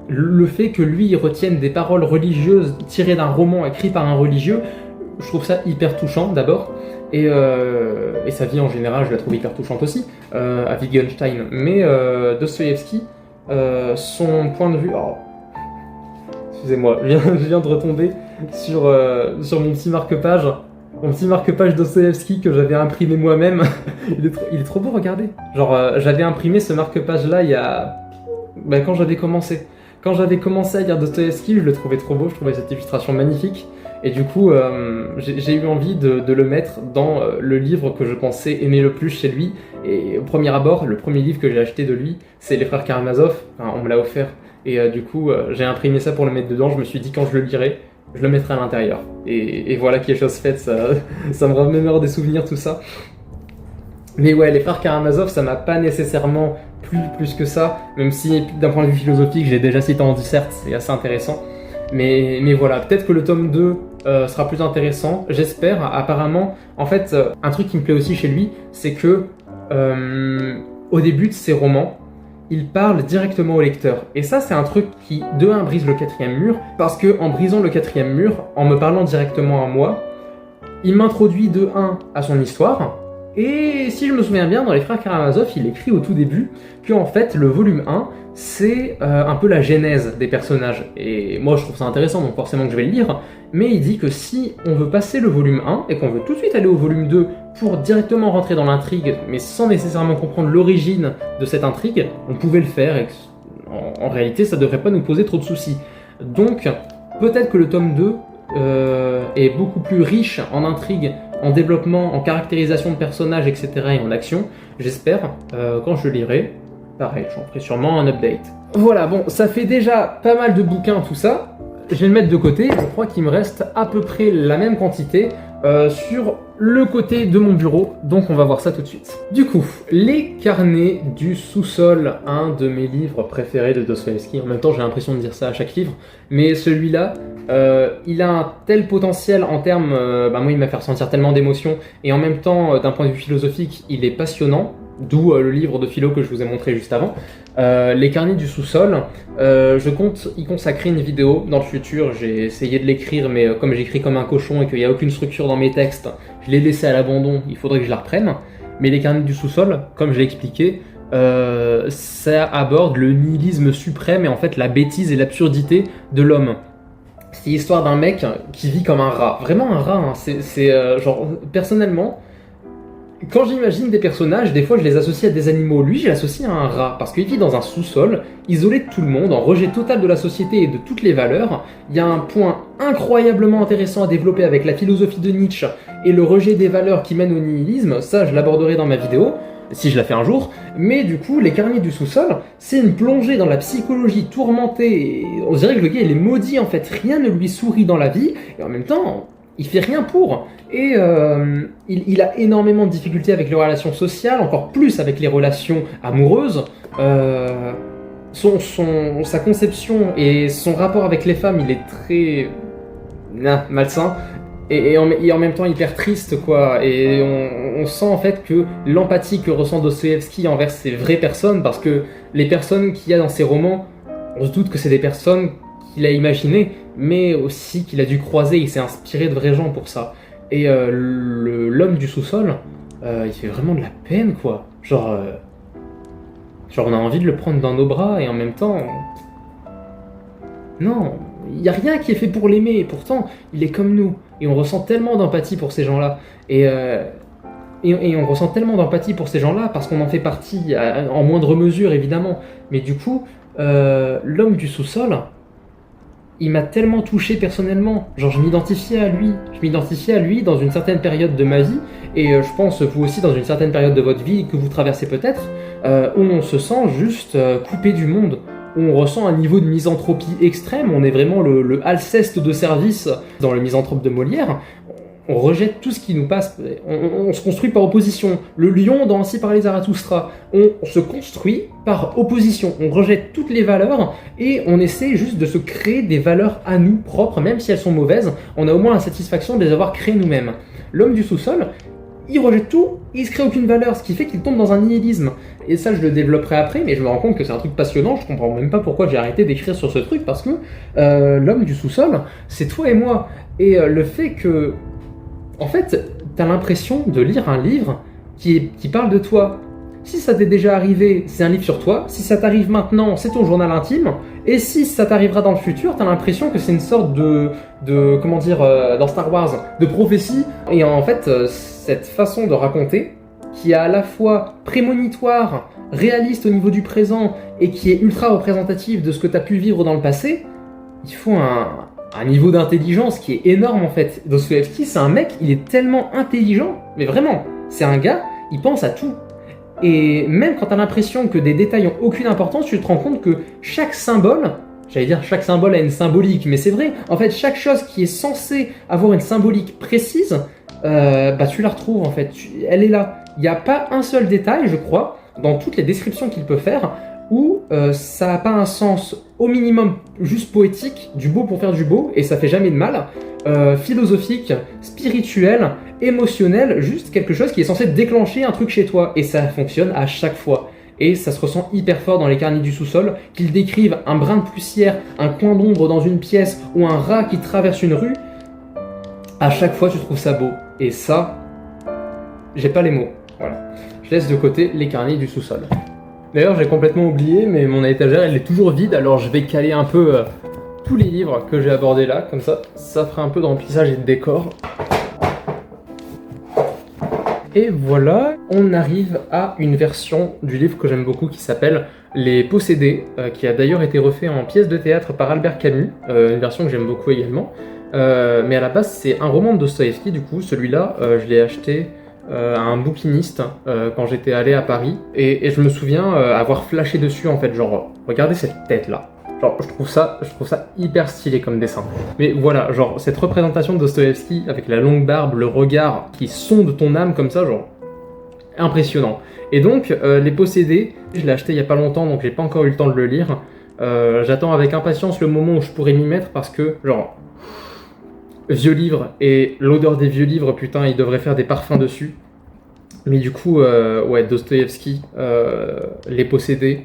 le fait que lui il retienne des paroles religieuses tirées d'un roman écrit par un religieux, je trouve ça hyper touchant d'abord. Et sa vie en général, je la trouve hyper touchante aussi, à Wittgenstein. Mais Dostoïevski, son point de vue... Oh, excusez-moi, je viens de retomber sur mon petit marque-page. Mon petit marque-page Dostoïevski que j'avais imprimé moi-même. il est trop beau, regardez. Genre, j'avais imprimé ce marque-page-là il y a... quand j'avais commencé. Quand j'avais commencé à lire Dostoïevski, je le trouvais trop beau, je trouvais cette illustration magnifique. Et du coup, j'ai eu envie de le mettre dans le livre que je pensais aimer le plus chez lui. Et au premier abord, le premier livre que j'ai acheté de lui, c'est Les Frères Karamazov. Enfin, on me l'a offert. Et du coup, j'ai imprimé ça pour le mettre dedans. Je me suis dit, quand je le lirai, je le mettrai à l'intérieur. Et voilà qui est chose faite, ça me remémore des souvenirs, tout ça. Mais ouais, Les Frères Karamazov, ça m'a pas nécessairement plu plus que ça. Même si, d'un point de vue philosophique, j'ai déjà cité en dissert, c'est assez intéressant. Mais voilà, peut-être que le tome 2 sera plus intéressant, j'espère. Apparemment, en fait, un truc qui me plaît aussi chez lui, c'est que au début de ses romans, il parle directement au lecteur. Et ça, c'est un truc qui, de 1, brise le 4e mur, parce que en brisant le 4e mur, en me parlant directement à moi, il m'introduit de 1 à son histoire. Et si je me souviens bien, dans Les Frères Karamazov, il écrit au tout début que en fait, le volume 1, c'est un peu la genèse des personnages. Et moi, je trouve ça intéressant, donc forcément que je vais le lire. Mais il dit que si on veut passer le volume 1 et qu'on veut tout de suite aller au volume 2 pour directement rentrer dans l'intrigue, mais sans nécessairement comprendre l'origine de cette intrigue, on pouvait le faire et en réalité, ça devrait pas nous poser trop de soucis. Donc, peut-être que le tome 2 est beaucoup plus riche en intrigue, en développement, en caractérisation de personnages, etc. et en action. J'espère, quand je le lirai. Pareil, j'en ferai sûrement un update. Voilà, bon, ça fait déjà pas mal de bouquins, tout ça. Je vais le mettre de côté. Je crois qu'il me reste à peu près la même quantité sur le côté de mon bureau. Donc on va voir ça tout de suite. Du coup, Les Carnets du sous-sol, un de mes livres préférés de Dostoïevski. En même temps, j'ai l'impression de dire ça à chaque livre. Mais celui-là, il a un tel potentiel en termes... moi, il m'a fait ressentir tellement d'émotions. Et en même temps, d'un point de vue philosophique, il est passionnant. D'où le livre de philo que je vous ai montré juste avant. Les Carnets du sous-sol, je compte y consacrer une vidéo dans le futur. J'ai essayé de l'écrire, mais comme j'écris comme un cochon et qu'il n'y a aucune structure dans mes textes, je l'ai laissé à l'abandon, il faudrait que je la reprenne. Mais Les Carnets du sous-sol, comme je l'ai expliqué, ça aborde le nihilisme suprême et en fait la bêtise et l'absurdité de l'homme. C'est l'histoire d'un mec qui vit comme un rat, vraiment un rat, hein. Genre, personnellement, quand j'imagine des personnages, des fois je les associe à des animaux. Lui, je l'associe à un rat, parce qu'il vit dans un sous-sol, isolé de tout le monde, en rejet total de la société et de toutes les valeurs. Il y a un point incroyablement intéressant à développer avec la philosophie de Nietzsche et le rejet des valeurs qui mènent au nihilisme. Ça, je l'aborderai dans ma vidéo, si je la fais un jour. Mais du coup, Les Carnets du sous-sol, c'est une plongée dans la psychologie tourmentée. Et on dirait que le gars, il est maudit, en fait. Rien ne lui sourit dans la vie, et en même temps... il fait rien pour, et il a énormément de difficultés avec les relations sociales, encore plus avec les relations amoureuses. Sa conception et son rapport avec les femmes, il est très malsain, et en même temps hyper triste, quoi. Et on sent en fait que l'empathie que ressent Dostoïevski envers ces vraies personnes, parce que les personnes qu'il y a dans ses romans, on se doute que c'est des personnes qu'il a imaginées, mais aussi qu'il a dû croiser, il s'est inspiré de vrais gens pour ça. Et l'homme du sous-sol, il fait vraiment de la peine, quoi. Genre on a envie de le prendre dans nos bras, et en même temps... Non, il n'y a rien qui est fait pour l'aimer, et pourtant, il est comme nous. Et on ressent tellement d'empathie pour ces gens-là. Et on ressent tellement d'empathie pour ces gens-là, parce qu'on en fait partie, en moindre mesure, évidemment. Mais du coup, l'homme du sous-sol... il m'a tellement touché personnellement, genre je m'identifiais à lui dans une certaine période de ma vie, et je pense vous aussi dans une certaine période de votre vie que vous traversez peut-être, où on se sent juste coupé du monde, où on ressent un niveau de misanthropie extrême, on est vraiment le Alceste de service dans le Misanthrope de Molière, on rejette tout ce qui nous passe, on se construit par opposition. Le lion dans Ainsi parlait Zarathustra, on se construit par opposition, on rejette toutes les valeurs et on essaie juste de se créer des valeurs à nous propres, même si elles sont mauvaises, on a au moins la satisfaction de les avoir créées nous-mêmes. L'homme du sous-sol, il rejette tout, il se crée aucune valeur, ce qui fait qu'il tombe dans un nihilisme. Et ça, je le développerai après, mais je me rends compte que c'est un truc passionnant, je comprends même pas pourquoi j'ai arrêté d'écrire sur ce truc, parce que l'homme du sous-sol, c'est toi et moi. Et le fait que, en fait, t'as l'impression de lire un livre qui parle de toi. Si ça t'est déjà arrivé, c'est un livre sur toi. Si ça t'arrive maintenant, c'est ton journal intime. Et si ça t'arrivera dans le futur, t'as l'impression que c'est une sorte de comment dire, dans Star Wars, de prophétie. Et en fait, cette façon de raconter, qui est à la fois prémonitoire, réaliste au niveau du présent, et qui est ultra représentative de ce que t'as pu vivre dans le passé, il faut un niveau d'intelligence qui est énorme en fait. Dostoïevski, c'est un mec, il est tellement intelligent, mais vraiment, c'est un gars, il pense à tout. Et même quand tu as l'impression que des détails n'ont aucune importance, tu te rends compte que chaque symbole, j'allais dire chaque symbole a une symbolique, mais c'est vrai, en fait chaque chose qui est censée avoir une symbolique précise, tu la retrouves en fait, elle est là. Il n'y a pas un seul détail, je crois, dans toutes les descriptions qu'il peut faire, où ça n'a pas un sens au minimum juste poétique, du beau pour faire du beau, et ça fait jamais de mal, philosophique, spirituel, émotionnel, juste quelque chose qui est censé déclencher un truc chez toi, et ça fonctionne à chaque fois. Et ça se ressent hyper fort dans Les Carnets du sous-sol, qu'ils décrivent un brin de poussière, un coin d'ombre dans une pièce, ou un rat qui traverse une rue. À chaque fois tu trouves ça beau, et ça, j'ai pas les mots. Voilà. Je laisse de côté Les Carnets du sous-sol. D'ailleurs, j'ai complètement oublié, mais mon étagère, elle est toujours vide, alors je vais caler un peu tous les livres que j'ai abordés là, comme ça fera un peu de remplissage et de décor. Et voilà, on arrive à une version du livre que j'aime beaucoup qui s'appelle Les Possédés, qui a d'ailleurs été refait en pièce de théâtre par Albert Camus, une version que j'aime beaucoup également. Mais à la base, c'est un roman de Dostoïevski, du coup, celui-là, je l'ai acheté à un bouquiniste quand j'étais allé à Paris, et je me souviens avoir flashé dessus en fait, genre regardez cette tête là, genre je trouve ça hyper stylé comme dessin. Mais voilà, genre cette représentation de Dostoïevski avec la longue barbe, le regard qui sonde ton âme comme ça, genre impressionnant. Et donc Les Possédés, je l'ai acheté il y a pas longtemps, donc j'ai pas encore eu le temps de le lire. J'attends avec impatience le moment où je pourrai m'y mettre, parce que genre vieux livres, et l'odeur des vieux livres, putain, il devrait faire des parfums dessus. Mais du coup, ouais, Dostoïevski, Les Possédés,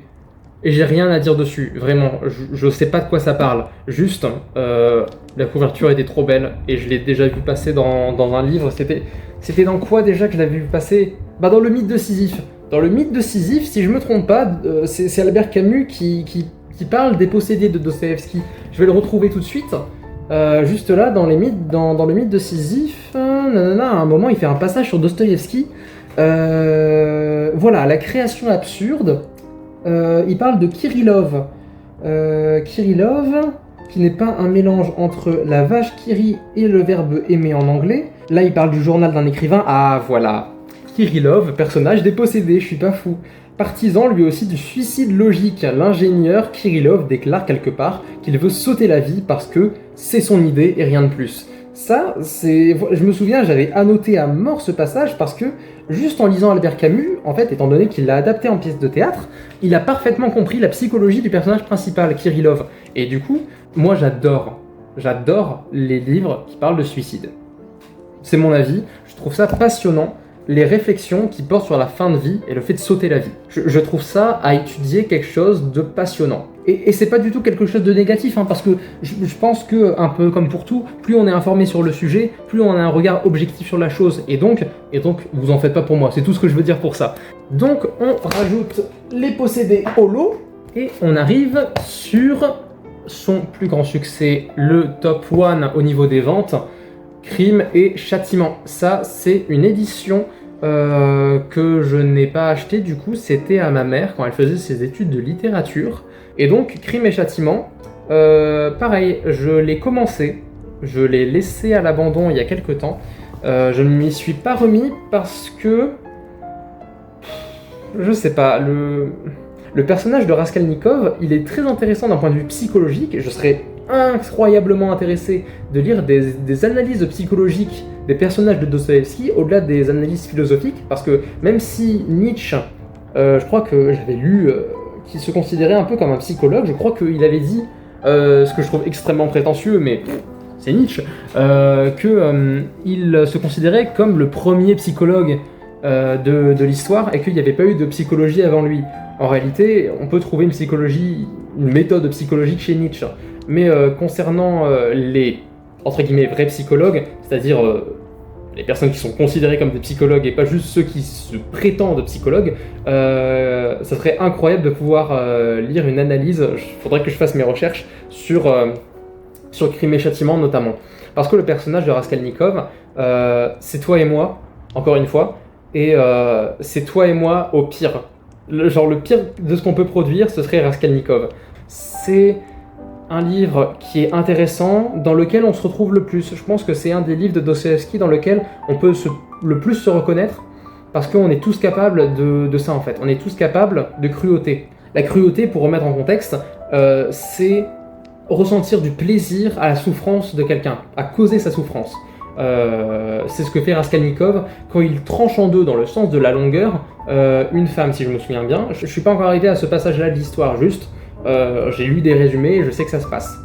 et j'ai rien à dire dessus, vraiment, je sais pas de quoi ça parle, juste, la couverture était trop belle, et je l'ai déjà vu passer dans un livre, c'était dans quoi déjà que je l'avais vu passer? Bah dans le mythe de Sisyphe. Dans le mythe de Sisyphe, si je me trompe pas, c'est Albert Camus qui parle des possédés de Dostoïevski. Je vais le retrouver tout de suite. Juste là, dans le mythe de Sisyphe, à un moment, il fait un passage sur Dostoïevski. Voilà, la création absurde. Il parle de Kirillov. Kirillov, qui n'est pas un mélange entre la vache Kiri et le verbe aimer en anglais. Là, il parle du journal d'un écrivain. Ah, voilà. Kirillov, personnage dépossédé, je suis pas fou. Partisan lui aussi du suicide logique, l'ingénieur Kirillov déclare quelque part qu'il veut sauter la vie parce que c'est son idée et rien de plus. Ça, je me souviens, j'avais annoté à mort ce passage parce que, juste en lisant Albert Camus, en fait, étant donné qu'il l'a adapté en pièce de théâtre, il a parfaitement compris la psychologie du personnage principal, Kirillov. Et du coup, moi j'adore les livres qui parlent de suicide. C'est mon avis, je trouve ça passionnant. Les réflexions qui portent sur la fin de vie et le fait de sauter la vie. Je trouve ça à étudier quelque chose de passionnant. Et c'est pas du tout quelque chose de négatif, hein, parce que je pense que, un peu comme pour tout, plus on est informé sur le sujet, plus on a un regard objectif sur la chose. Et donc, vous en faites pas pour moi, c'est tout ce que je veux dire pour ça. Donc, on rajoute Les Possédés au lot, et on arrive sur son plus grand succès, le top 1 au niveau des ventes, Crime et Châtiment. Ça, c'est une édition que je n'ai pas achetée, du coup, c'était à ma mère quand elle faisait ses études de littérature. Et donc, Crime et Châtiment, pareil, je l'ai commencé, je l'ai laissé à l'abandon il y a quelques temps. Je ne m'y suis pas remis parce que, je sais pas, le personnage de Raskolnikov, il est très intéressant d'un point de vue psychologique. Je serais incroyablement intéressé de lire des analyses psychologiques des personnages de Dostoïevski au-delà des analyses philosophiques, parce que même si Nietzsche, je crois que j'avais lu qu'il se considérait un peu comme un psychologue, je crois qu'il avait dit, ce que je trouve extrêmement prétentieux, mais c'est Nietzsche, qu'il se considérait comme le premier psychologue de l'histoire et qu'il n'y avait pas eu de psychologie avant lui. En réalité, on peut trouver une méthode psychologique chez Nietzsche, mais concernant les entre guillemets vrais psychologues, c'est-à-dire les personnes qui sont considérées comme des psychologues et pas juste ceux qui se prétendent psychologues, ça serait incroyable de pouvoir lire une analyse. Il faudrait que je fasse mes recherches sur Crime et Châtiment notamment. Parce que le personnage de Raskolnikov, c'est toi et moi, encore une fois, et c'est toi et moi au pire. Le pire de ce qu'on peut produire, ce serait Raskolnikov. C'est un livre qui est intéressant, dans lequel on se retrouve le plus. Je pense que c'est un des livres de Dostoïevski dans lequel on peut le plus se reconnaître, parce qu'on est tous capables de ça en fait. On est tous capables de cruauté. La cruauté, pour remettre en contexte, c'est ressentir du plaisir à la souffrance de quelqu'un, à causer sa souffrance. C'est ce que fait Raskolnikov quand il tranche en deux dans le sens de la longueur une femme, si je me souviens bien. Je suis pas encore arrivé à ce passage-là de l'histoire, juste j'ai lu des résumés et je sais que ça se passe.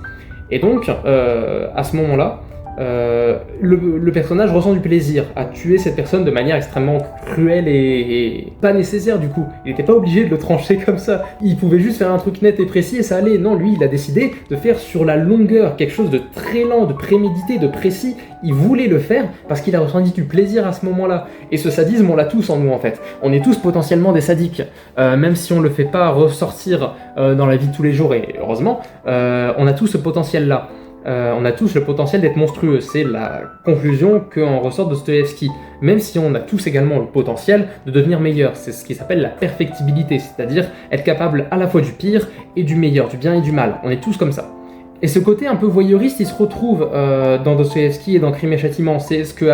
Et donc, à ce moment-là, le personnage ressent du plaisir à tuer cette personne de manière extrêmement cruelle et pas nécessaire du coup. Il n'était pas obligé de le trancher comme ça. Il pouvait juste faire un truc net et précis et ça allait. Non, lui, il a décidé de faire sur la longueur quelque chose de très lent, de prémédité, de précis. Il voulait le faire parce qu'il a ressenti du plaisir à ce moment-là. Et ce sadisme, on l'a tous en nous en fait. On est tous potentiellement des sadiques. Même si on le fait pas ressortir dans la vie de tous les jours, et heureusement, on a tous ce potentiel-là. On a tous le potentiel d'être monstrueux, c'est la conclusion qu'en ressort Dostoïevski. Même si on a tous également le potentiel de devenir meilleur, c'est ce qui s'appelle la perfectibilité, c'est-à-dire être capable à la fois du pire et du meilleur, du bien et du mal. On est tous comme ça. Et ce côté un peu voyeuriste, il se retrouve dans Dostoïevski et dans Crime et Châtiment. C'est ce que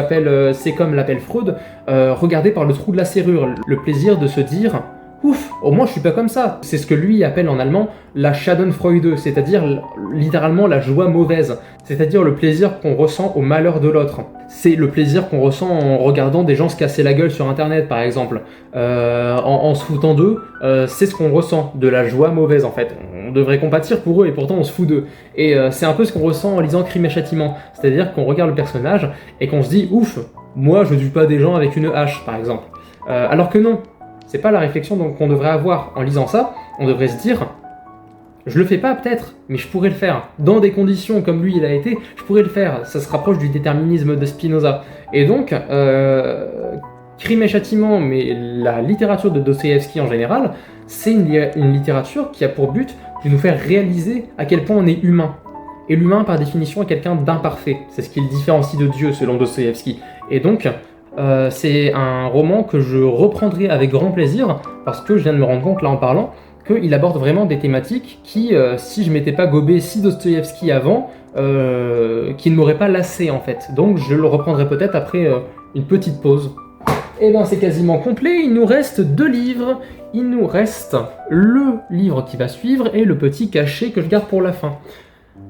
c'est comme l'appelle Freud, regarder par le trou de la serrure, le plaisir de se dire ouf, au moins je suis pas comme ça. C'est ce que lui appelle en allemand la Schadenfreude, c'est-à-dire littéralement la joie mauvaise, c'est-à-dire le plaisir qu'on ressent au malheur de l'autre. C'est le plaisir qu'on ressent en regardant des gens se casser la gueule sur internet par exemple, en se foutant d'eux, c'est ce qu'on ressent, de la joie mauvaise en fait. On devrait compatir pour eux et pourtant on se fout d'eux. Et c'est un peu ce qu'on ressent en lisant Crime et Châtiment, c'est-à-dire qu'on regarde le personnage et qu'on se dit ouf, moi je tue pas des gens avec une hache par exemple. Alors que non. C'est pas la réflexion qu'on devrait avoir en lisant ça. On devrait se dire, je le fais pas peut-être, mais je pourrais le faire. Dans des conditions comme lui il a été, je pourrais le faire. Ça se rapproche du déterminisme de Spinoza. Et donc, Crime et Châtiment, mais la littérature de Dostoïevski en général, c'est une littérature qui a pour but de nous faire réaliser à quel point on est humain. Et l'humain, par définition, est quelqu'un d'imparfait. C'est ce qui le différencie de Dieu, selon Dostoïevski. Et donc, c'est un roman que je reprendrai avec grand plaisir parce que je viens de me rendre compte là en parlant qu'il aborde vraiment des thématiques qui, si je m'étais pas gobé si Dostoïevski avant, qui ne m'auraient pas lassé en fait. Donc je le reprendrai peut-être après une petite pause. Et ben c'est quasiment complet, il nous reste 2 livres. Il nous reste le livre qui va suivre et le petit cachet que je garde pour la fin.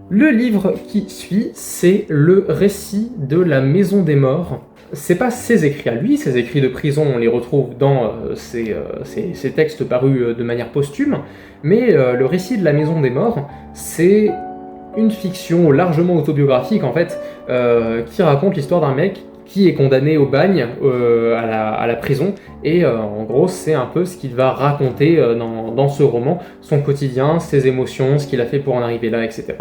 Le livre qui suit, c'est le récit de la Maison des Morts. C'est pas ses écrits à lui, ses écrits de prison, on les retrouve dans ses textes parus de manière posthume, mais le récit de la Maison des Morts, c'est une fiction largement autobiographique en fait, qui raconte l'histoire d'un mec qui est condamné au bagne, à la prison, et en gros c'est un peu ce qu'il va raconter dans ce roman, son quotidien, ses émotions, ce qu'il a fait pour en arriver là, etc.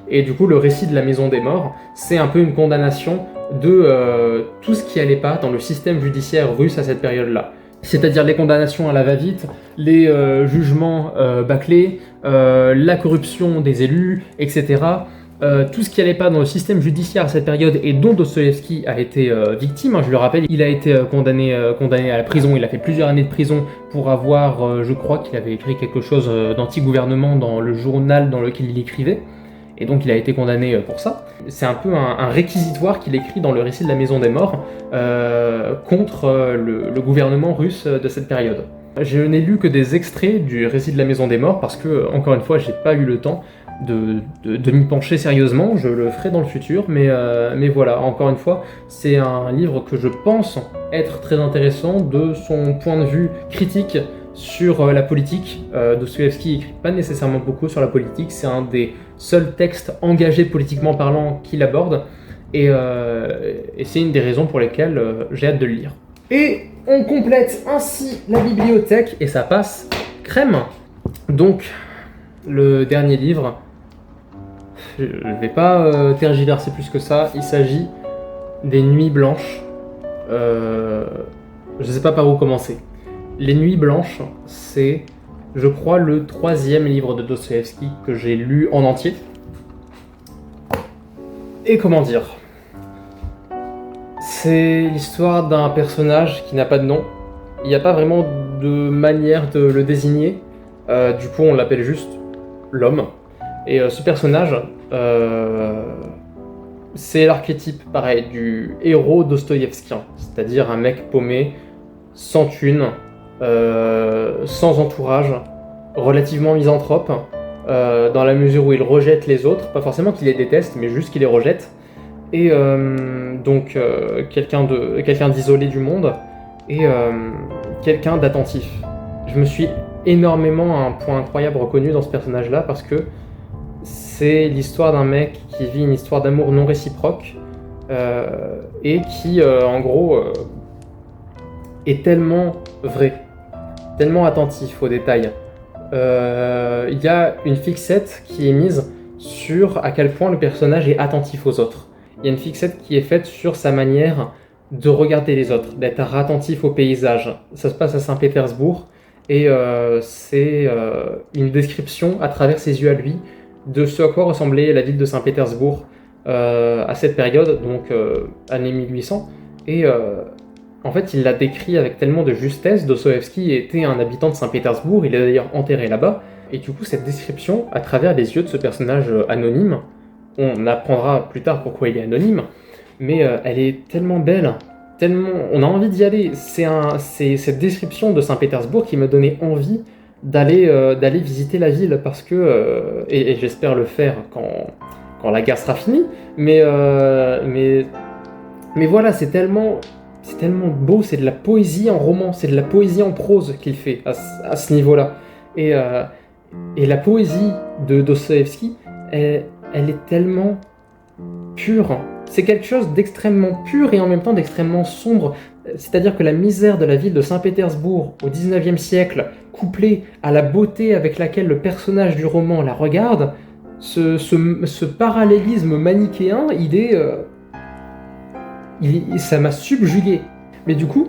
Et du coup le récit de la Maison des Morts, c'est un peu une condamnation de tout ce qui allait pas dans le système judiciaire russe à cette période-là. C'est-à-dire les condamnations à la va-vite, les jugements bâclés, la corruption des élus, etc. Tout ce qui allait pas dans le système judiciaire à cette période et dont Dostoïevski a été victime, hein, je le rappelle, il a été condamné à la prison, il a fait plusieurs années de prison pour avoir, je crois qu'il avait écrit quelque chose d'anti-gouvernement dans le journal dans lequel il écrivait. Et donc il a été condamné pour ça. C'est un peu un réquisitoire qu'il écrit dans le récit de la Maison des Morts contre le gouvernement russe de cette période. Je n'ai lu que des extraits du récit de la Maison des Morts parce que, encore une fois, j'ai pas eu le temps. de m'y pencher sérieusement. Je le ferai dans le futur, mais voilà, encore une fois, c'est un livre que je pense être très intéressant de son point de vue critique sur la politique. Dostoïevski écrit pas nécessairement beaucoup sur la politique, c'est un des seuls textes engagés politiquement parlant qu'il aborde, et c'est une des raisons pour lesquelles j'ai hâte de le lire. Et on complète ainsi la bibliothèque, et ça passe crème. Donc, le dernier livre, je ne vais pas tergiverser plus que ça, il s'agit des Nuits Blanches. Je ne sais pas par où commencer. Les Nuits Blanches, c'est, je crois, le 3e livre de Dostoïevski que j'ai lu en entier. Et comment dire ? C'est l'histoire d'un personnage qui n'a pas de nom. Il n'y a pas vraiment de manière de le désigner. Du coup, on l'appelle juste l'homme. Et ce personnage, c'est l'archétype, pareil, du héros dostoïevskien. C'est-à-dire un mec paumé, sans thune, sans entourage, relativement misanthrope, dans la mesure où il rejette les autres. Pas forcément qu'il les déteste, mais juste qu'il les rejette. Et donc quelqu'un d'isolé du monde et quelqu'un d'attentif. Je me suis énormément, à un point incroyable, reconnu dans ce personnage-là parce que c'est l'histoire d'un mec qui vit une histoire d'amour non réciproque et qui, en gros, est tellement vrai, tellement attentif aux détails. Il y a une fixette qui est mise sur à quel point le personnage est attentif aux autres. Il y a une fixette qui est faite sur sa manière de regarder les autres, d'être attentif au paysage. Ça se passe à Saint-Pétersbourg et c'est une description à travers ses yeux à lui de ce à quoi ressemblait la ville de Saint-Pétersbourg à cette période, donc année 1800. Et en fait, il l'a décrit avec tellement de justesse. Dostoïevski était un habitant de Saint-Pétersbourg, il est d'ailleurs enterré là-bas. Et du coup, cette description, à travers les yeux de ce personnage anonyme, on apprendra plus tard pourquoi il est anonyme, mais elle est tellement belle, tellement, on a envie d'y aller. C'est cette description de Saint-Pétersbourg qui m'a donné envie d'aller visiter la ville, parce que, et j'espère le faire quand la guerre sera finie, mais voilà, c'est tellement beau, c'est de la poésie en roman, c'est de la poésie en prose qu'il fait à ce niveau-là. Et la poésie de Dostoïevski, elle est tellement pure. C'est quelque chose d'extrêmement pur et en même temps d'extrêmement sombre. C'est-à-dire que la misère de la ville de Saint-Pétersbourg au XIXe siècle, couplée à la beauté avec laquelle le personnage du roman la regarde, ce parallélisme manichéen, ça m'a subjugué. Mais du coup,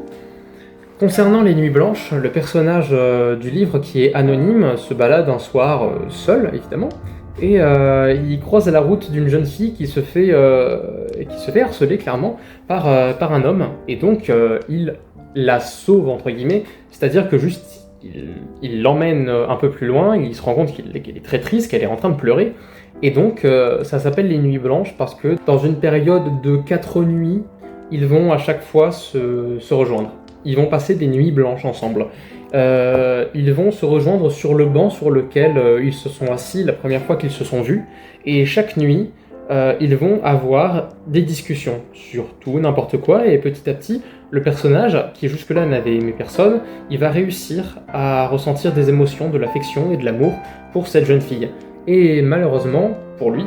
concernant les Nuits Blanches, le personnage du livre, qui est anonyme, se balade un soir seul, évidemment, et il croise la route d'une jeune fille qui se fait harceler clairement par un homme, et donc il la sauve entre guillemets, c'est-à-dire que juste il l'emmène un peu plus loin, il se rend compte qu'elle est très triste, qu'elle est en train de pleurer, et donc ça s'appelle les Nuits Blanches parce que dans une période de 4 nuits, ils vont à chaque fois se rejoindre. Ils vont passer des nuits blanches ensemble. Ils vont se rejoindre sur le banc sur lequel ils se sont assis la première fois qu'ils se sont vus. Et chaque nuit, ils vont avoir des discussions sur tout, n'importe quoi. Et petit à petit, le personnage, qui jusque-là n'avait aimé personne, il va réussir à ressentir des émotions, de l'affection et de l'amour pour cette jeune fille. Et malheureusement, pour lui,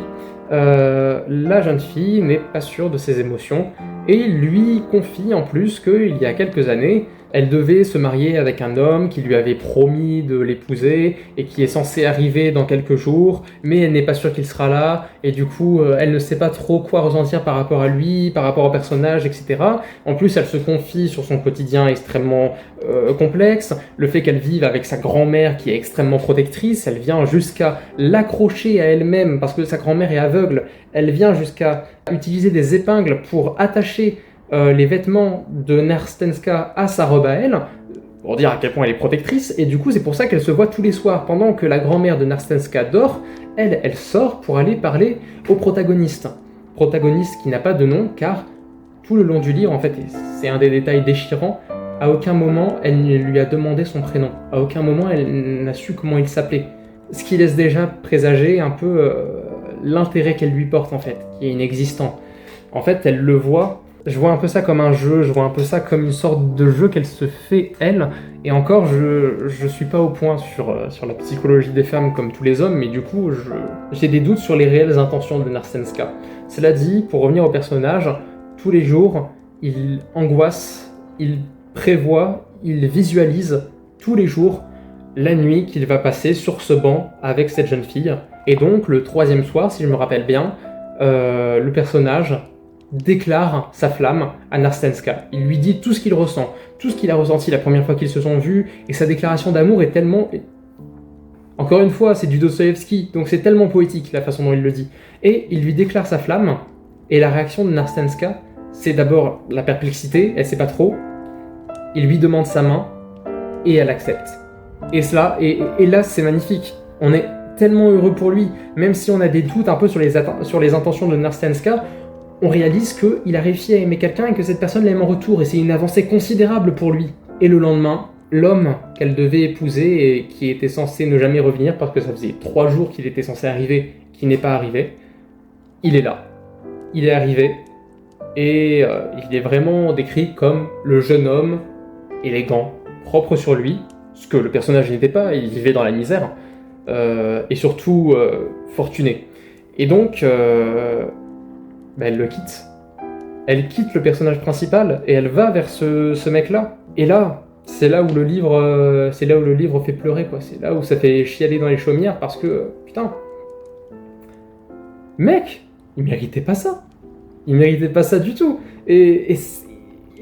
la jeune fille n'est pas sûre de ses émotions et lui confie en plus qu'il y a quelques années, elle devait se marier avec un homme qui lui avait promis de l'épouser et qui est censé arriver dans quelques jours, mais elle n'est pas sûre qu'il sera là, et du coup elle ne sait pas trop quoi ressentir par rapport à lui, par rapport au personnage, etc. En plus, elle se confie sur son quotidien extrêmement complexe, le fait qu'elle vive avec sa grand-mère qui est extrêmement protectrice, elle vient jusqu'à l'accrocher à elle-même parce que sa grand-mère est aveugle, elle vient jusqu'à utiliser des épingles pour attacher les vêtements de Narstenska à sa robe à elle, pour dire à quel point elle est protectrice, et du coup c'est pour ça qu'elle se voit tous les soirs. Pendant que la grand-mère de Narstenska dort, elle sort pour aller parler au protagoniste. Protagoniste qui n'a pas de nom, car tout le long du livre, en fait, et c'est un des détails déchirants, à aucun moment elle ne lui a demandé son prénom, à aucun moment elle n'a su comment il s'appelait. ce qui laisse déjà présager un peu l'intérêt qu'elle lui porte en fait, qui est inexistant. En fait, elle le voit, je vois un peu ça comme un jeu, je vois un peu ça comme une sorte de jeu qu'elle se fait elle, et encore je suis pas au point sur la psychologie des femmes comme tous les hommes, mais du coup j'ai des doutes sur les réelles intentions de Narstenska. Cela dit, pour revenir au personnage, tous les jours, il angoisse, il prévoit, il visualise tous les jours la nuit qu'il va passer sur ce banc avec cette jeune fille. Et donc, le troisième soir, si je me rappelle bien, le personnage déclare sa flamme à Narstenska. Il lui dit tout ce qu'il ressent, tout ce qu'il a ressenti la première fois qu'ils se sont vus, et sa déclaration d'amour est tellement... Encore une fois, c'est du Dostoïevski, donc c'est tellement poétique la façon dont il le dit. Et il lui déclare sa flamme, et la réaction de Narstenska, c'est d'abord la perplexité, elle sait pas trop, il lui demande sa main, et elle accepte. Et là, c'est magnifique. On est tellement heureux pour lui, même si on a des doutes un peu sur les intentions de Narstenska, on réalise qu'il a réussi à aimer quelqu'un et que cette personne l'aime en retour, et c'est une avancée considérable pour lui. Et le lendemain, l'homme qu'elle devait épouser et qui était censé ne jamais revenir, parce que ça faisait 3 jours qu'il était censé arriver, qui n'est pas arrivé, il est là. Il est arrivé, et il est vraiment décrit comme le jeune homme élégant, propre sur lui, ce que le personnage n'était pas, il vivait dans la misère, et surtout fortuné. Et donc, elle le quitte. Elle quitte le personnage principal et elle va vers ce mec-là. Et là, c'est là où le livre fait pleurer, quoi. C'est là où ça fait chialer dans les chaumières parce que, putain, mec, il méritait pas ça. Il méritait pas ça du tout. Et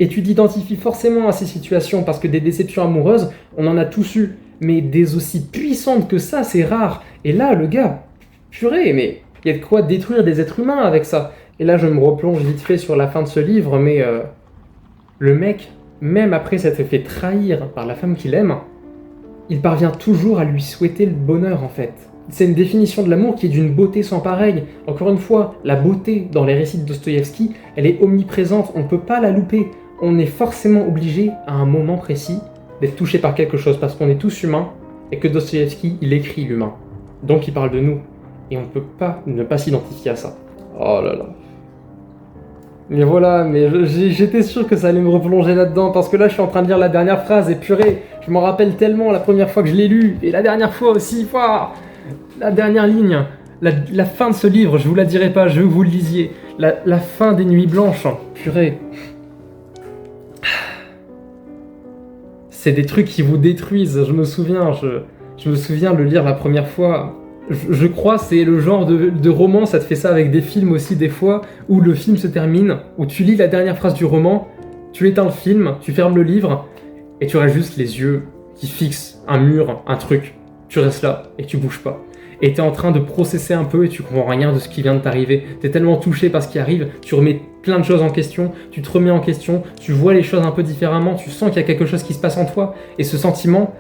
tu t'identifies forcément à ces situations parce que des déceptions amoureuses, on en a tous eu. Mais des aussi puissantes que ça, c'est rare. Et là, le gars, purée, mais il y a de quoi détruire des êtres humains avec ça. Et là, je me replonge vite fait sur la fin de ce livre, mais le mec, même après s'être fait trahir par la femme qu'il aime, il parvient toujours à lui souhaiter le bonheur, en fait. C'est une définition de l'amour qui est d'une beauté sans pareille. Encore une fois, la beauté dans les récits de Dostoïevski, elle est omniprésente, on ne peut pas la louper. On est forcément obligé, à un moment précis, d'être touché par quelque chose, parce qu'on est tous humains, et que Dostoïevski, il écrit l'humain. Donc il parle de nous, et on ne peut pas ne pas s'identifier à ça. Oh là là. Mais voilà, mais j'étais sûr que ça allait me replonger là-dedans, parce que là je suis en train de lire la dernière phrase, et purée, je m'en rappelle tellement la première fois que je l'ai lu, et la dernière fois aussi, la dernière ligne, la fin de ce livre, je vous la dirai pas, je veux que vous le lisiez, la fin des Nuits Blanches, purée. C'est des trucs qui vous détruisent, je me souviens le lire la première fois. Je crois c'est le genre de roman, ça te fait ça avec des films aussi des fois, où le film se termine, où tu lis la dernière phrase du roman, tu éteins le film, tu fermes le livre, et tu restes juste les yeux qui fixent un mur, un truc. Tu restes là, et tu bouges pas. Et t'es en train de processer un peu, et tu comprends rien de ce qui vient de t'arriver. T'es tellement touché par ce qui arrive, tu remets plein de choses en question, tu te remets en question, tu vois les choses un peu différemment, tu sens qu'il y a quelque chose qui se passe en toi, et ce sentiment,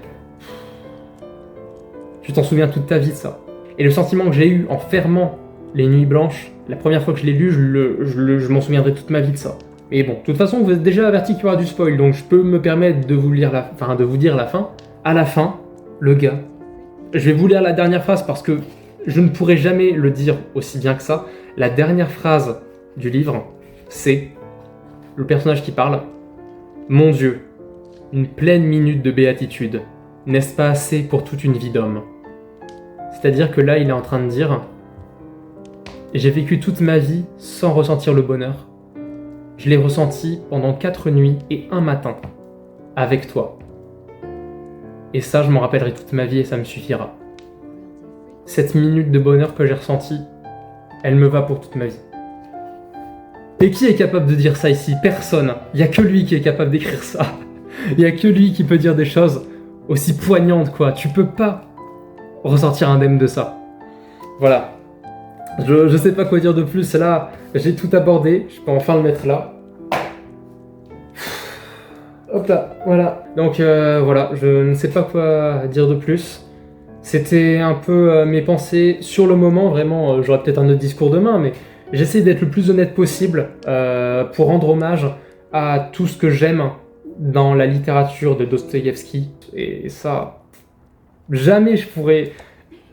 tu t'en souviens toute ta vie de ça. Et le sentiment que j'ai eu en fermant Les Nuits Blanches, la première fois que je l'ai lu, je m'en souviendrai toute ma vie de ça. Mais bon, de toute façon, vous êtes déjà averti qu'il y aura du spoil, donc je peux me permettre de vous dire la fin. À la fin, le gars, je vais vous lire la dernière phrase parce que je ne pourrai jamais le dire aussi bien que ça. La dernière phrase du livre, c'est le personnage qui parle. Mon Dieu, une pleine minute de béatitude. N'est-ce pas assez pour toute une vie d'homme ? C'est-à-dire que là, il est en train de dire « J'ai vécu toute ma vie sans ressentir le bonheur. Je l'ai ressenti pendant 4 nuits et 1 matin, avec toi. Et ça, je m'en rappellerai toute ma vie et ça me suffira. Cette minute de bonheur que j'ai ressentie, elle me va pour toute ma vie. » Et qui est capable de dire ça ici ? Personne. Il n'y a que lui qui est capable d'écrire ça. Il n'y a que lui qui peut dire des choses aussi poignantes, quoi. Tu peux pas ressortir indemne de ça. Voilà. Je sais pas quoi dire de plus. Là, j'ai tout abordé. Je peux enfin le mettre là. Hop là, voilà. Donc voilà, je ne sais pas quoi dire de plus. C'était un peu mes pensées sur le moment. Vraiment, j'aurais peut-être un autre discours demain, mais j'essaie d'être le plus honnête possible pour rendre hommage à tout ce que j'aime dans la littérature de Dostoïevski. Et ça, jamais je pourrais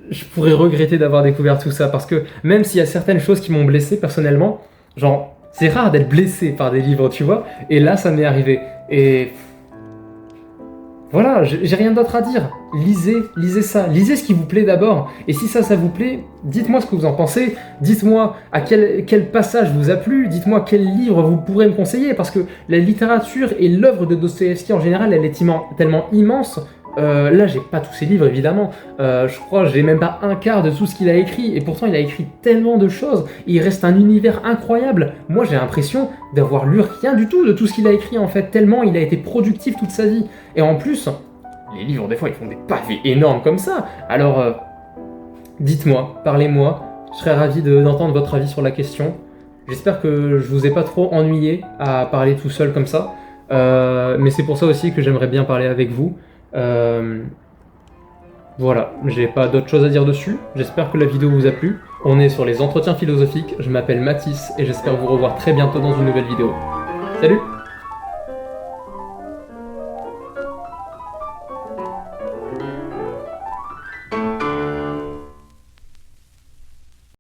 je pourrais regretter d'avoir découvert tout ça, parce que même s'il y a certaines choses qui m'ont blessé personnellement, genre, c'est rare d'être blessé par des livres, tu vois, et là, ça m'est arrivé. Et voilà, j'ai rien d'autre à dire. Lisez ça. Lisez ce qui vous plaît d'abord. Et si ça vous plaît, dites-moi ce que vous en pensez. Dites-moi à quel passage vous a plu. Dites-moi quel livre vous pourrez me conseiller. Parce que la littérature et l'œuvre de Dostoïevski en général, elle est tellement immense. Là, j'ai pas tous ses livres, évidemment. Je crois que j'ai même pas un quart de tout ce qu'il a écrit. Et pourtant, il a écrit tellement de choses. Il reste un univers incroyable. Moi, j'ai l'impression d'avoir lu rien du tout de tout ce qu'il a écrit, en fait. Tellement il a été productif toute sa vie. Et en plus, les livres, des fois, ils font des pavés énormes comme ça. Alors, dites-moi, parlez-moi. Je serais ravi d'entendre votre avis sur la question. J'espère que je vous ai pas trop ennuyé à parler tout seul comme ça. Mais c'est pour ça aussi que j'aimerais bien parler avec vous. Voilà, j'ai pas d'autre chose à dire dessus. J'espère que la vidéo vous a plu. On est sur les entretiens philosophiques. Je m'appelle Mathis et j'espère vous revoir très bientôt dans une nouvelle vidéo. Salut!